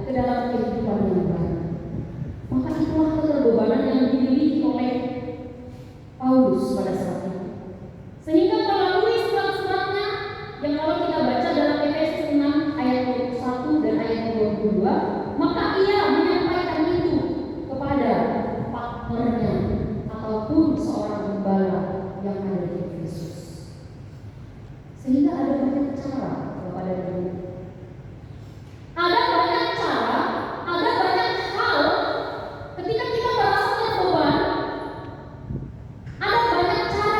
ke dalam kehidupan yang baru. Maka itulah keterbebanan yang dimiliki oleh Paulus pada saat itu. Sehingga melalui surat-suratnya yang kalau kita baca dalam Efesus 6 ayat 21 dan ayat 22, maka ia menyampaikan itu kepada partnernya ataupun seorang gembala yang ada di Efesus. Sehingga ada banyak cara kepada dia. Ada banyak cara, ada banyak hal ketika kita merasa terbeban. Ada banyak cara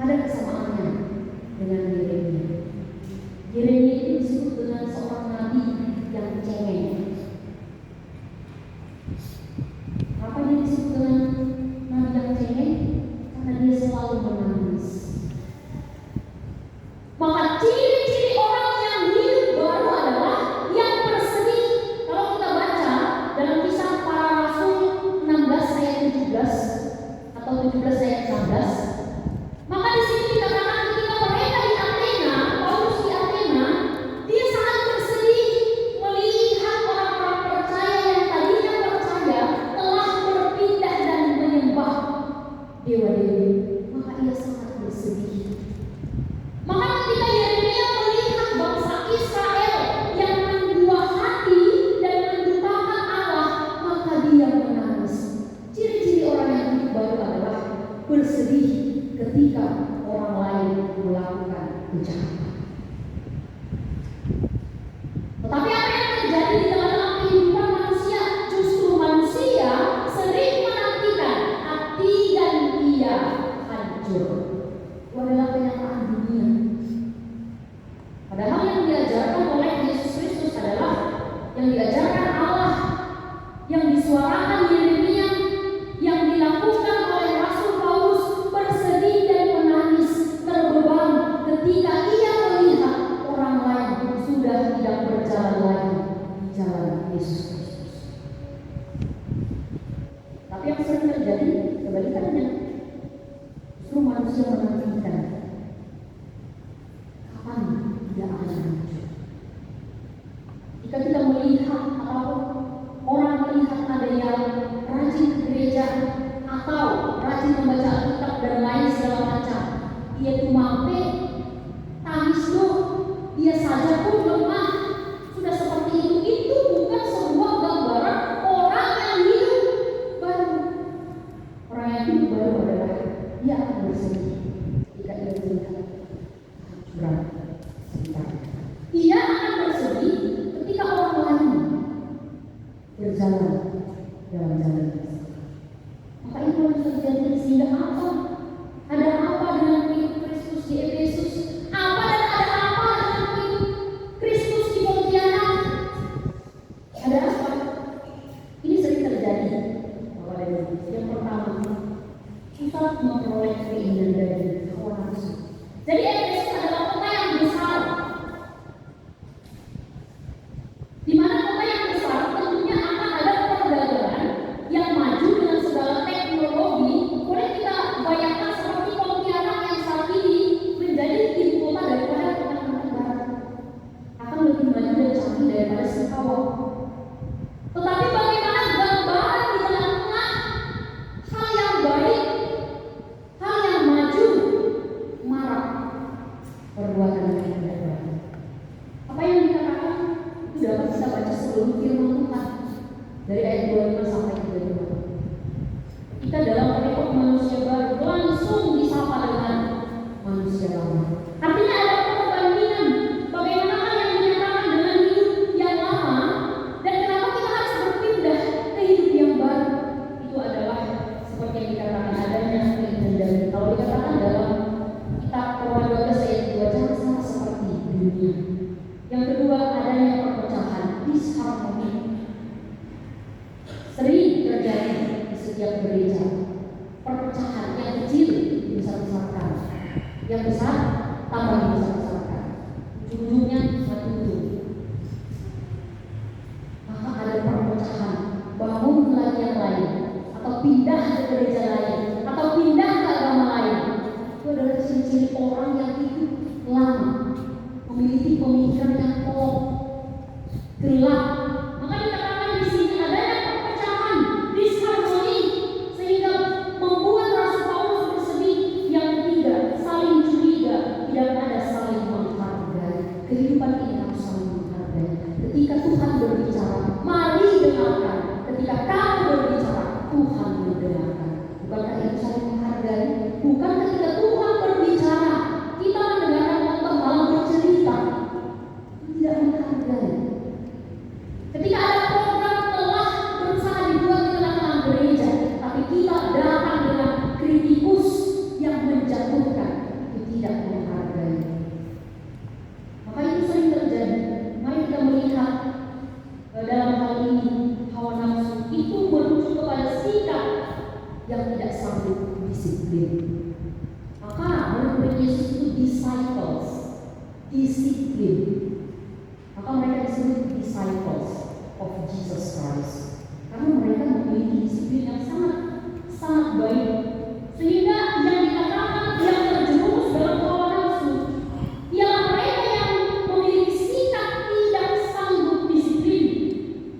ada kesamaannya dengan Yeremia. Yeremia itu disebut dengan seorang nabi yang cengeng. Apa dia disebut dengan nabi yang cengeng? Karena dia selalu menangis. Maka ciri-ciri orang yang hidup baru adalah yang bersedih. Kalau kita baca dalam Kisah Para Rasul 16 ayat 17 atau 17 ayat 16, maka di sini dikatakan ketika mereka di Athena, Paulus di Athena, dia sangat bersedih melihat orang-orang percaya yang tadinya percaya telah berpindah dan menyembah dewa-dewi. Maka ia sangat bersedih. Maka ketika Yeremia melihat bangsa Israel yang mendua hati dan mendukakan Allah, maka dia menangis. Ciri-ciri orang yang hidup baru adalah bersedih ketika orang lain melakukan kejahatan. Tetapi apa yang terjadi di dalam kehidupan manusia? Justru manusia sering menantikan hati dan ia hancur. Itu adalah kenyataan dunia. Padahal yang diajarkan oleh Yesus Kristus adalah yang diajarkan Allah, yang disuarakan Yeremia, yang dilakukan oleh Rasul Paulus, bersedih dan menangis terbeban ketika ia melihat orang lain sudah tidak berjalan lagi di jalan Yesus Kristus. Tapi yang sering terjadi kebalikannya. Justru manusia menantikan kapan dia akan hancur. Jika kita melihat atau orang melihat ada yang rajin ke gereja atau rajin membaca Alkitab dan lain segala macam, dia tuh mampe tangis loh, dia saja pun lemah, sudah seperti itu bukan sebuah gambaran orang yang hidup baru. Orang yang hidup baru adalah dia akan bersedih jika ia melihat kehancuran sekitar. Ia akan bersedih ketika orang lain berjalan dalam jalan yang salah. Maka itu yang terjadi sehingga apa? Ada apa dengan pengikut Kristus di Efesus? Apa dan ada apa dengan pengikut Kristus di Pontianak? Ada apa? Ini sering terjadi. Bapak dan Ibu, yang pertama, susah memperoleh keinginan dari hawa nafsu. Jadi Efesus adalah kota yang besar. Di mana kota yang besar tentunya akan ada perdagangan yang maju dengan segala teknologi. Boleh kita bayangkan tidak sanggup disiplin. Maka murid Yesus itu disciples, disiplin. Maka mereka disebut disciples of Jesus Christ. Karena mereka memiliki disiplin yang sangat baik. Sehingga yang dikatakan yang terjerumus dalam hawa nafsu ialah mereka yang memiliki sikap tidak sanggup disiplin,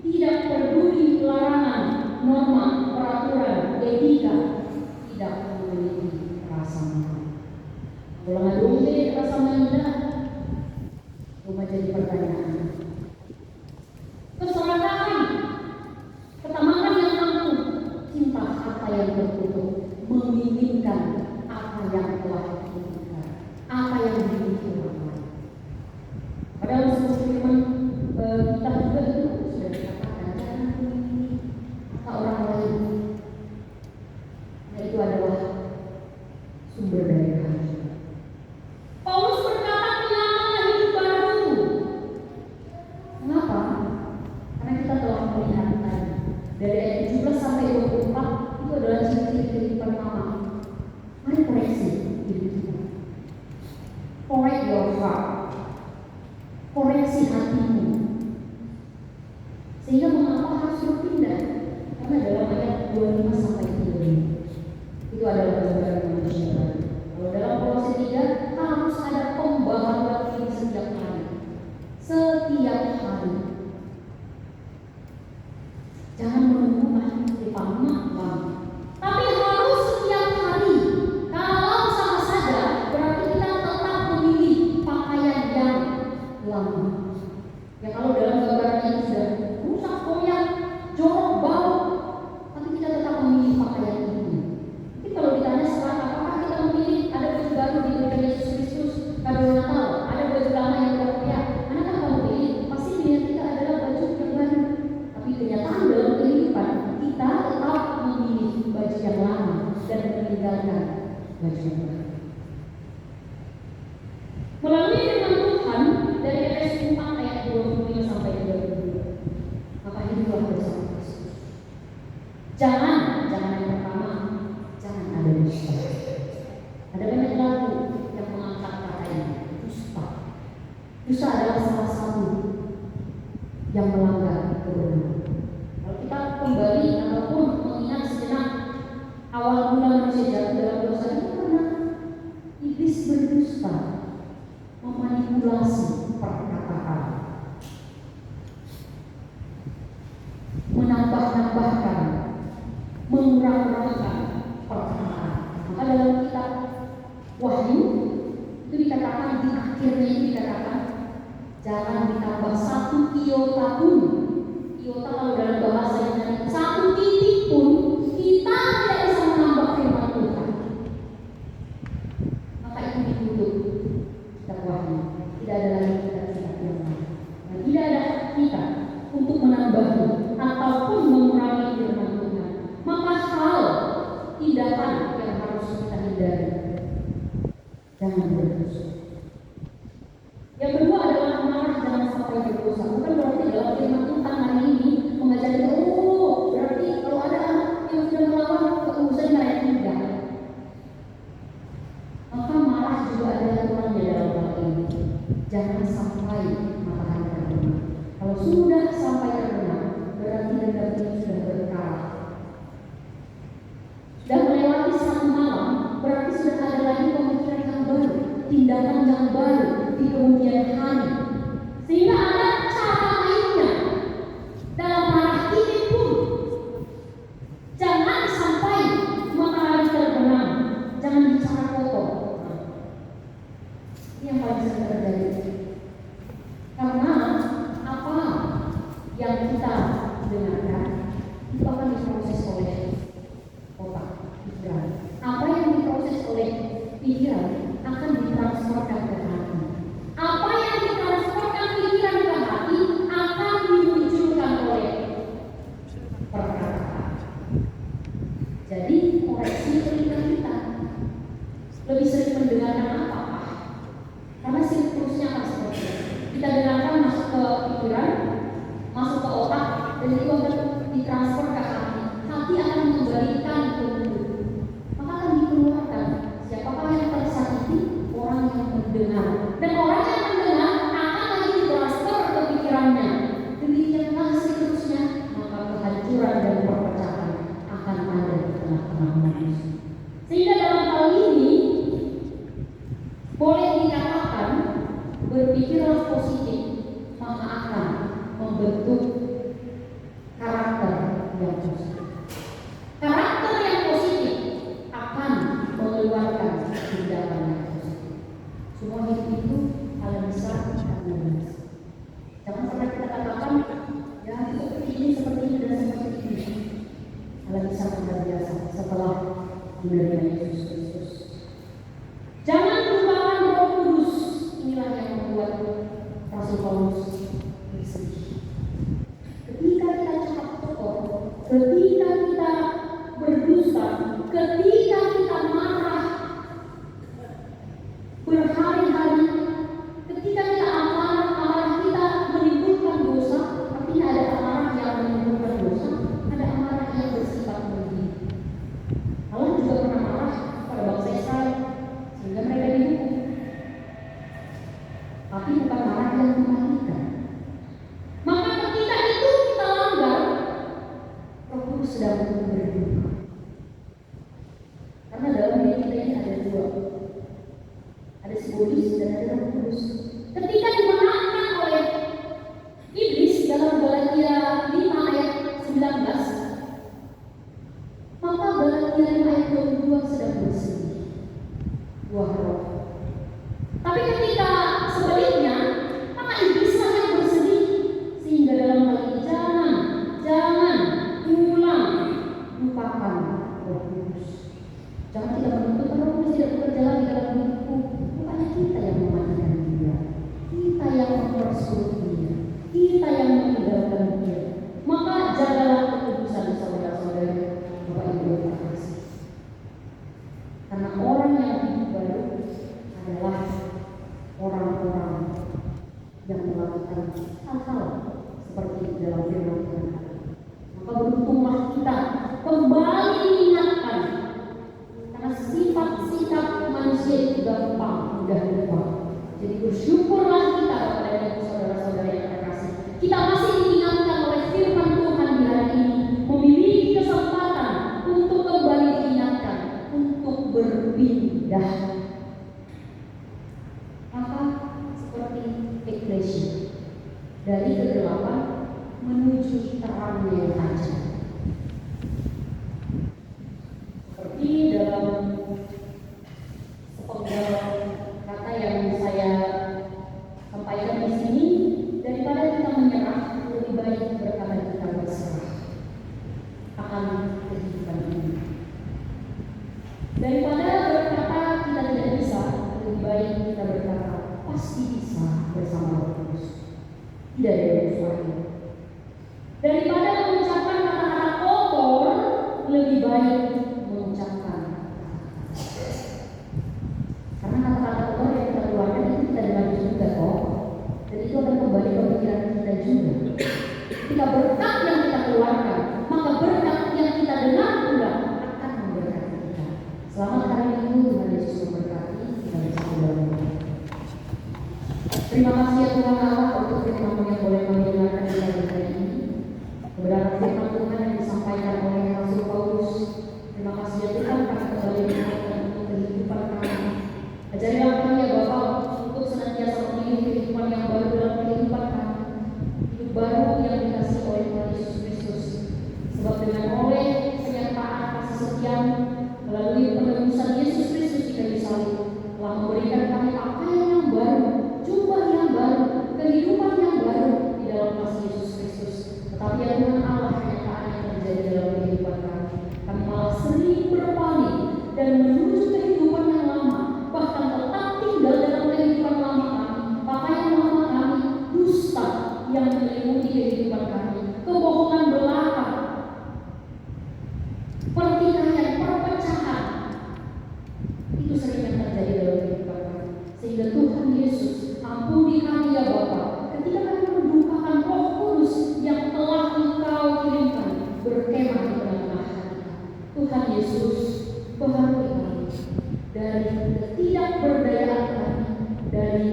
tidak peduli larangan, norma, peraturan, etika, tidak memiliki rasa malu. Kalau nggak memiliki rasa malu, cuma jadi pertanyaan. Keserakahan, ketamakan yang angkuh, cinta harta yang tertutup, menginginkan apa yang telah diinginkan, apa yang dimiliki orang lain. Padahal sebuah firman kita juga itu sudah dikatakan jangan memiliki apa orang lain. Nah, itu adalah sumber dari kehancuran. Paulus berkata kenyamanan hidup baru. Mengapa? Karena kita telah melihat tadi dari ayat 17 sampai 24 itu adalah ciri-ciri kehidupan lama. Mari koreksi diri kita. Correct your heart. Koreksi hatimu. Sehingga mengapa harus berpindah? Karena dalam ayat 25 sampai 35 itu adalah gambaran manusia baru. Kalau dalam Kolose 3 harus ada pembaharuan diri setiap hari. Setiap hari. Jangan menunggu akhir malam. Tapi harus setiap hari. Kalau sama saja berarti kita tetap memilih pakaian yang lama. Ya kalau dalam gambaran ini sudah rusak, koyak, jorok, bau, tapi kita tetap memilih pakaian ini. Tapi kalau ditanya sekarang apakah kita memilih ada baju baru di gereja Yesus Kristus, kado Natal, ada baju lama yang udah koyak, manakah kamu pilih? Pasti pilihan kita adalah baju yang baru. Tapi kenyataan dalam kehidupan kita tetap memilih baju yang lama dan meninggalkan baju yang baru. Melalui firman Tuhan dari Efesus 4 ayat 25 sampai 22. Maka hiduplah bersama Kristus. Jangan yang pertama, jangan ada dusta. Ada banyak lagu yang mengangkat kata ini, dusta. Dusta adalah salah satu yang melanggar kebenaran. Kalau kita kembali ataupun mengingat sejenak awal mula manusia jatuh dalam dosa itu karena iblis berdusta, memanipulasi perkataan, menambah-nambahkan, mengurang-urangkan perkataan. Maka dalam kitab Wahyu itu dikatakan, di akhirnya itu dikatakan jangan ditambah satu iota pun. Iota kalau dalam bahasa Yunani satu titik pun kita tidak bisa menambah firman Tuhan. Maka itu ditutup kitab Wahyu. Tidak ada lagi kitab-kitab yang lain. Dan tidak ada hak kita untuk menambahi ataupun mengurangi firman Tuhan. Maka hal tindakan yang harus kita hindari. Jangan berdosa. Yang kedua adalah marah jangan sampai berdosa. Bukan berarti dalam firman Tuhan hari ini mengajar kita, berarti kalau ada anak yang sudah melawan keurusan kayak tidak. Maka marah juga ada aturannya dalam hal ini. Jangan sampai matahari terbenam. Kalau sudah sampai terbenam, berarti dendam ini sudah berkarat. Sudah melewati satu malam, berarti sudah ada lagi pemikiran yang baru, tindakan yang baru di kemudian hari. Sehingga ada cara lainnya dalam marah ini pun. Jangan sampai matahari terbenam, jangan bicara kotor. Ini yang paling sering terjadi. Karena apa yang kita dengarkan itu akan diproses oleh otak, pikiran. Apa yang diproses oleh pikiran akan ditransferkan ke hati. Apa yang ditransferkan pikiran ke hati akan dimunculkan oleh perkataan. Jadi koreksi telinga kita. Lebih sering mendengarkan apa? Karena siklusnya akan seperti itu. Kita dengarkan masuk ke pikiran, masuk ke otak, dan itu akan ditransfer ke hati. Hati akan mengembalikan ke mulut. Sehingga dalam hal ini boleh dikatakan berpikirlah positif, maka akan membentuk karakter yang positif. Karakter yang positif akan mengeluarkan tindakan yang positif. Semua hidup itu hal yang besar dan luas. Jangan sampai kita katakan ya seperti ini dan seperti ini. Hal yang besar dan biasa setelah menerima Yesus Kristus. Jangan lupakan Roh Kudus. Inilah yang membuat Rasul Paulus bersedih. Ketika kita cakap kotor, ketika kita berdusta, ketika kita marah berhari-hari, ketika kita amarah kita menimbulkan dosa, artinya ada amarah yang menimbulkan dosa, ada amarah yang bersifat mendidik. Allah juga pernah marah pada bangsa Israel sehingga mereka dihukum. Tapi bukan marah yang mematikan. Maka ketika itu kita langgar, Roh Kudus sedang berduka. Karena dalam diri kita ini ada dua, ada simbolis dan ada Roh Kudus. Ketika dimenangkan oleh iblis dalam Galatia 5 ayat 19, maka Galatia 5 ayat 22 sedang bersedih, buah roh. Tapi ketika sebaliknya, maka iblislah yang bersedih. Sehingga dalam hal ini jangan ulang lupakan Roh Kudus. Jangan kita menuntut Roh Kudus tidak bekerja lagi dalam hidupku. Bukannya kita yang mematikan dia, kita yang mempersulit dia, kita yang meninggalkan dia. Maka jagalah kekudusan saudara-saudara, Bapak Ibu yang terkasih. Karena orang yang hidup baru adalah orang-orang yang melakukan hal-hal seperti dalam firman Tuhan. Maka beruntunglah kita kembali diingatkan, karena sifat-sifat manusia itu gampang, mudah lupa. Jadi bersyukurlah kita kepada saudara-saudara yang terkasih. Kita masih diingatkan oleh firman Tuhan di hari ini, memiliki kesempatan untuk kembali diingatkan, untuk berpindah. Maka seperti eklesia, dari kegelapan menuju terangnya yang ajaib. Seperti dalam sepenggal kata yang saya sampaikan di sini, daripada kita menyerah, lebih baik berkata kita berserah akan kehidupan ini. Daripada berkata kita tidak bisa, lebih baik kita berkata pasti bisa bersama Roh Kudus. Tidak ada yang mustahil. Daripada mengucapkan kata-kata kotor, lebih baik mengucapkan karena kata-kata kotor yang kita keluarkan itu kita dengar juga kok. Dan itu akan kembali ke pikiran kita juga. Ketika berkat yang kita keluarkan, maka berkat yang kita dengar pula akan memberkati kita. Selamat hari Minggu, Tuhan Yesus memberkati kita bersama. Terima kasih ya Tuhan Allah untuk firman yang boleh kami dengarkan di hari ini. Kebenaran firman Tuhan yang disampaikan oleh Rasul Paulus. Terima kasih ya Tuhan karena kembali mengingatkan untuk kehidupan kami. Ajarilah kami ya Bapa untuk senantiasa memilih kehidupan yang baru dalam kehidupan kami. Hidup baru yang dikasih oleh Tuhan Yesus Kristus. Sebab dengan oleh penyertaan kasih setiamu melalui penebusan Yesus Kristus di kayu salib telah memberikan kami pakaian yang baru, jubah yang baru, kehidupan yang baru di dalam kasih Yesus Kristus. Tetapi ya Tuhan Allah, kenyataan yang terjadi dalam kehidupan kami, kami malah sering berpaling dan menuju kehidupan yang lama, bahkan tetap tinggal dalam kehidupan lama kami, pakaian lama kami, dusta yang menyelimuti kehidupan kami, kebohongan belaka, pertikaian, perpecahan. Itu sering yang terjadi dalam kehidupan kami. Sehingga Tuhan Yesus, ampuni kami ya Bapa, ketika kami mendukakan Roh Kudus yang telah Engkau kirimkan berkemah di tengah-tengah hati kami. Tuhan Yesus, baharui kami dari ketidakberdayaan kami, dari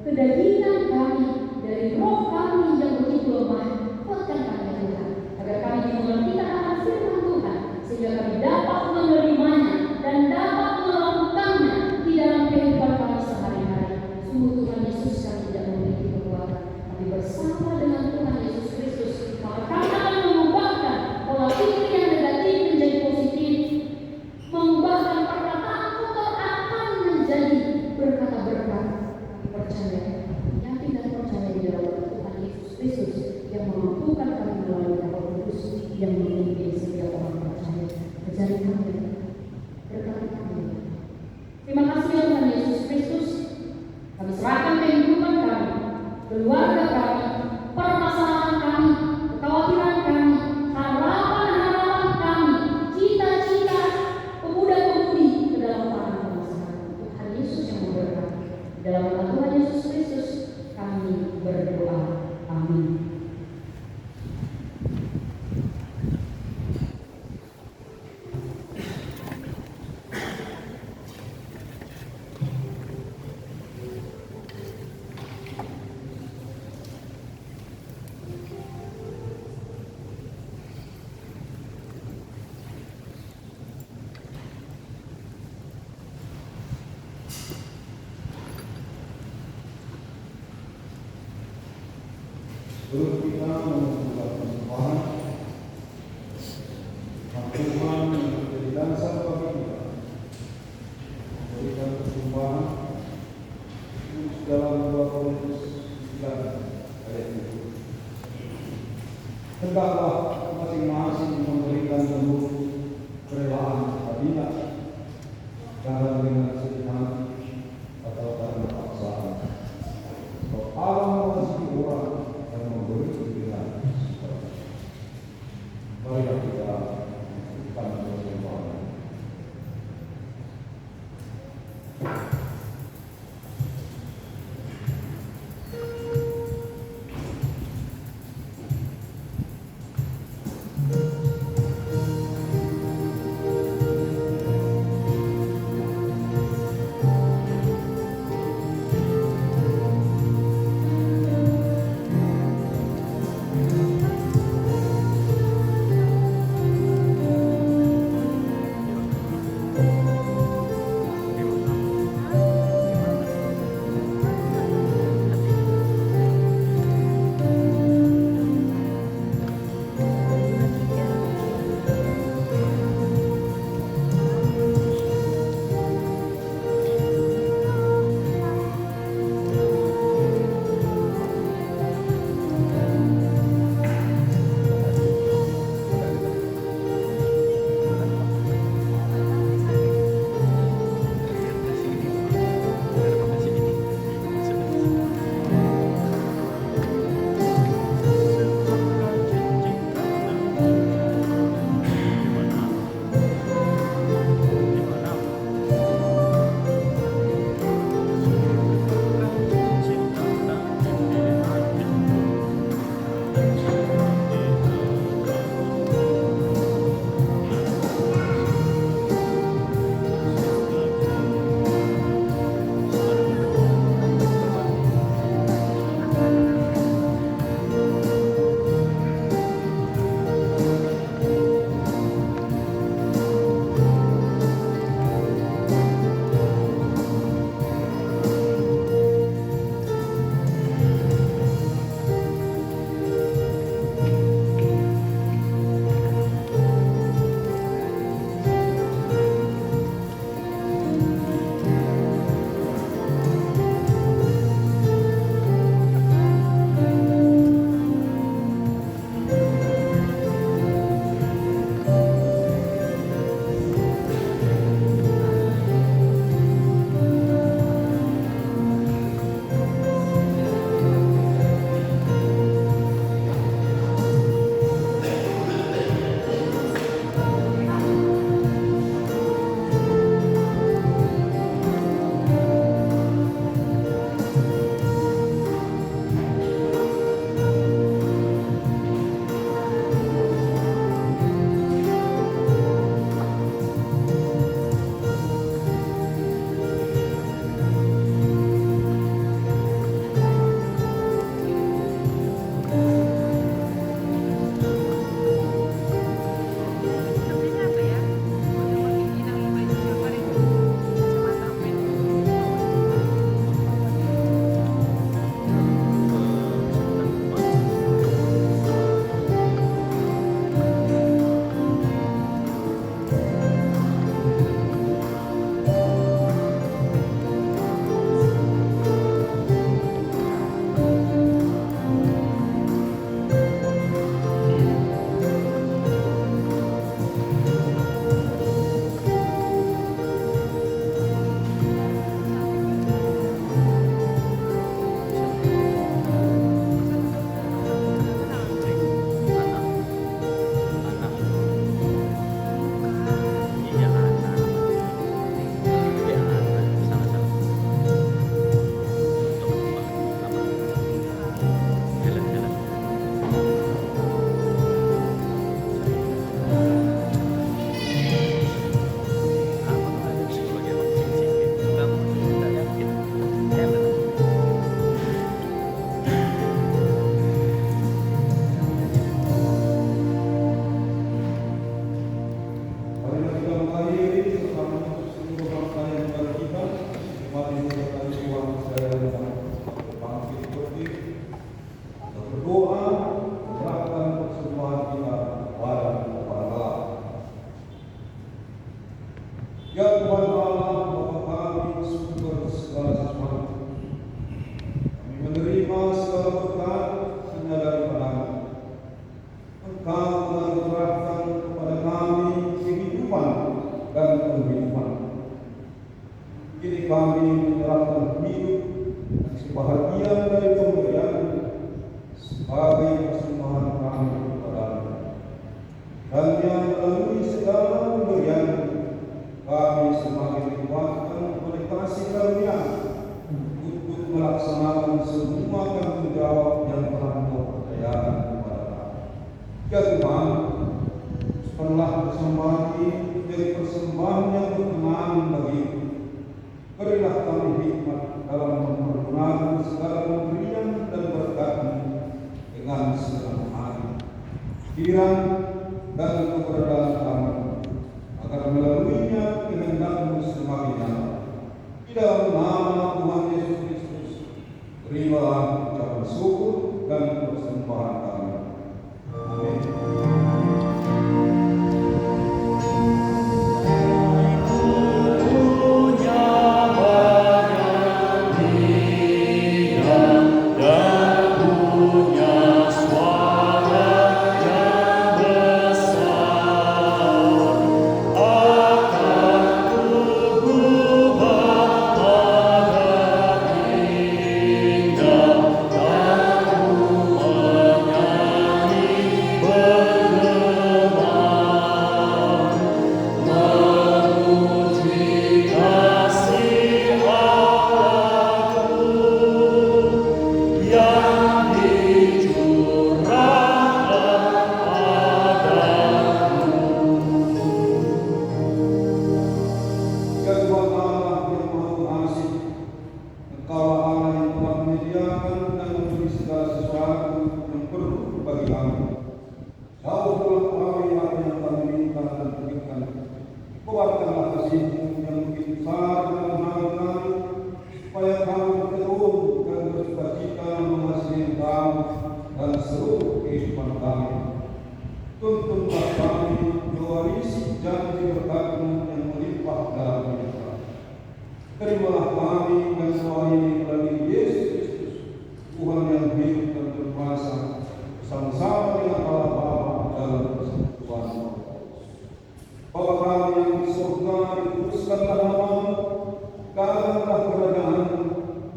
kedagingan kami, dari roh kami yang begitu lemah. Kuatkan kami ya Tuhan, agar kami mengerti akan firman Tuhan, sehingga kami dapat menerimanya dan Turut kita mengucapkan persembahan Tuhan yang menjadi dasar bagi kita memberikan persembahan dalam 2 Korintus 9 ayat 7. Hendaklah masing-masing memberikan penuh kerelaan kepada karena dengan sedih hati atau karena paksaan. Sebab Allah mengasihi orang yang memberi kebenaran. kami menyerahkan hidup dan kebahagiaan dari pemberian sebagai persembahan kami kepada-Mu. Dan yang melalui segala pemberian kami semakin dikuatkan oleh kasih karunia untuk melaksanakan semua tanggung jawab yang telah Kau percayakan kepada kami. Ya Tuhan, setelah persembahan ini menjadi persembahan yang berkenan bagi-Mu, berilah kami hikmat dalam mempergunakan segala pemberian dan berkat-Mu dengan senang hati, pikiran dan keberadaan kami, agar melaluinya kehendak-Mu semakin nyata. Di dalam nama Tuhan Yesus Kristus, terimalah ucapan syukur dan persembahan kami. Amin. Terimalah kami dan semua ini melalui Yesus Kristus, Tuhan yang hidup dan berkuasa, bersama-sama dengan Allah Bapa dalam persekutuan Roh Kudus. Bapa kami yang di surga, dikuduskanlah nama-Mu, datanglah kerajaan-Mu,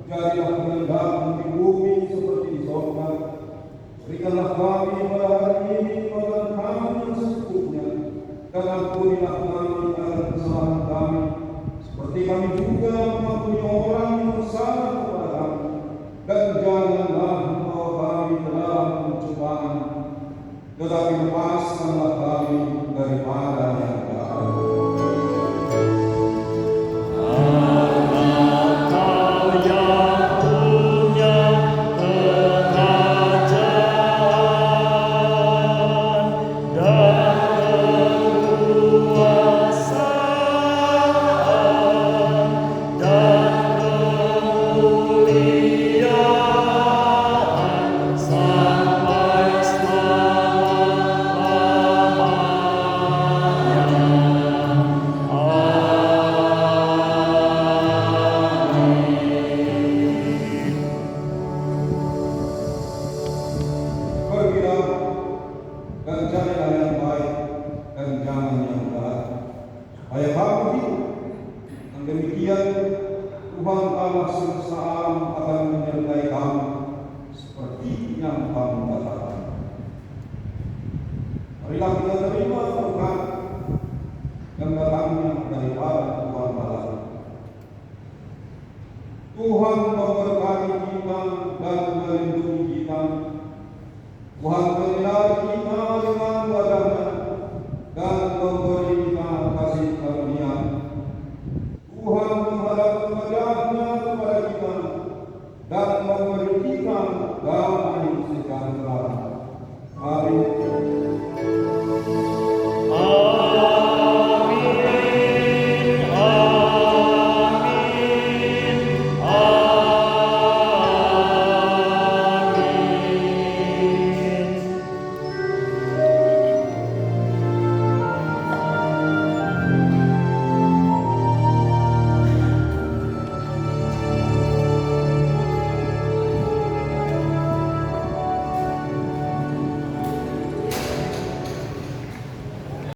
jadilah kehendak-Mu di bumi seperti di surga. Berikanlah kami pada hari ini makanan kami yang secukupnya, dan ampunilah kami akan kesalahan kami, seperti kami juga mengampuni orang yang bersalah kepada kami, dan janganlah membawa kami ke dalam pencobaan, tetapi lepaskanlah kami daripada yang jahat. Tuhan memberkati kita dan melindungi kita. Tuhan menyinari kita dengan wajah-Nya dan memberi kita kasih karunia. Tuhan menghadapkan wajah-Nya kepada kita dan memberi kita damai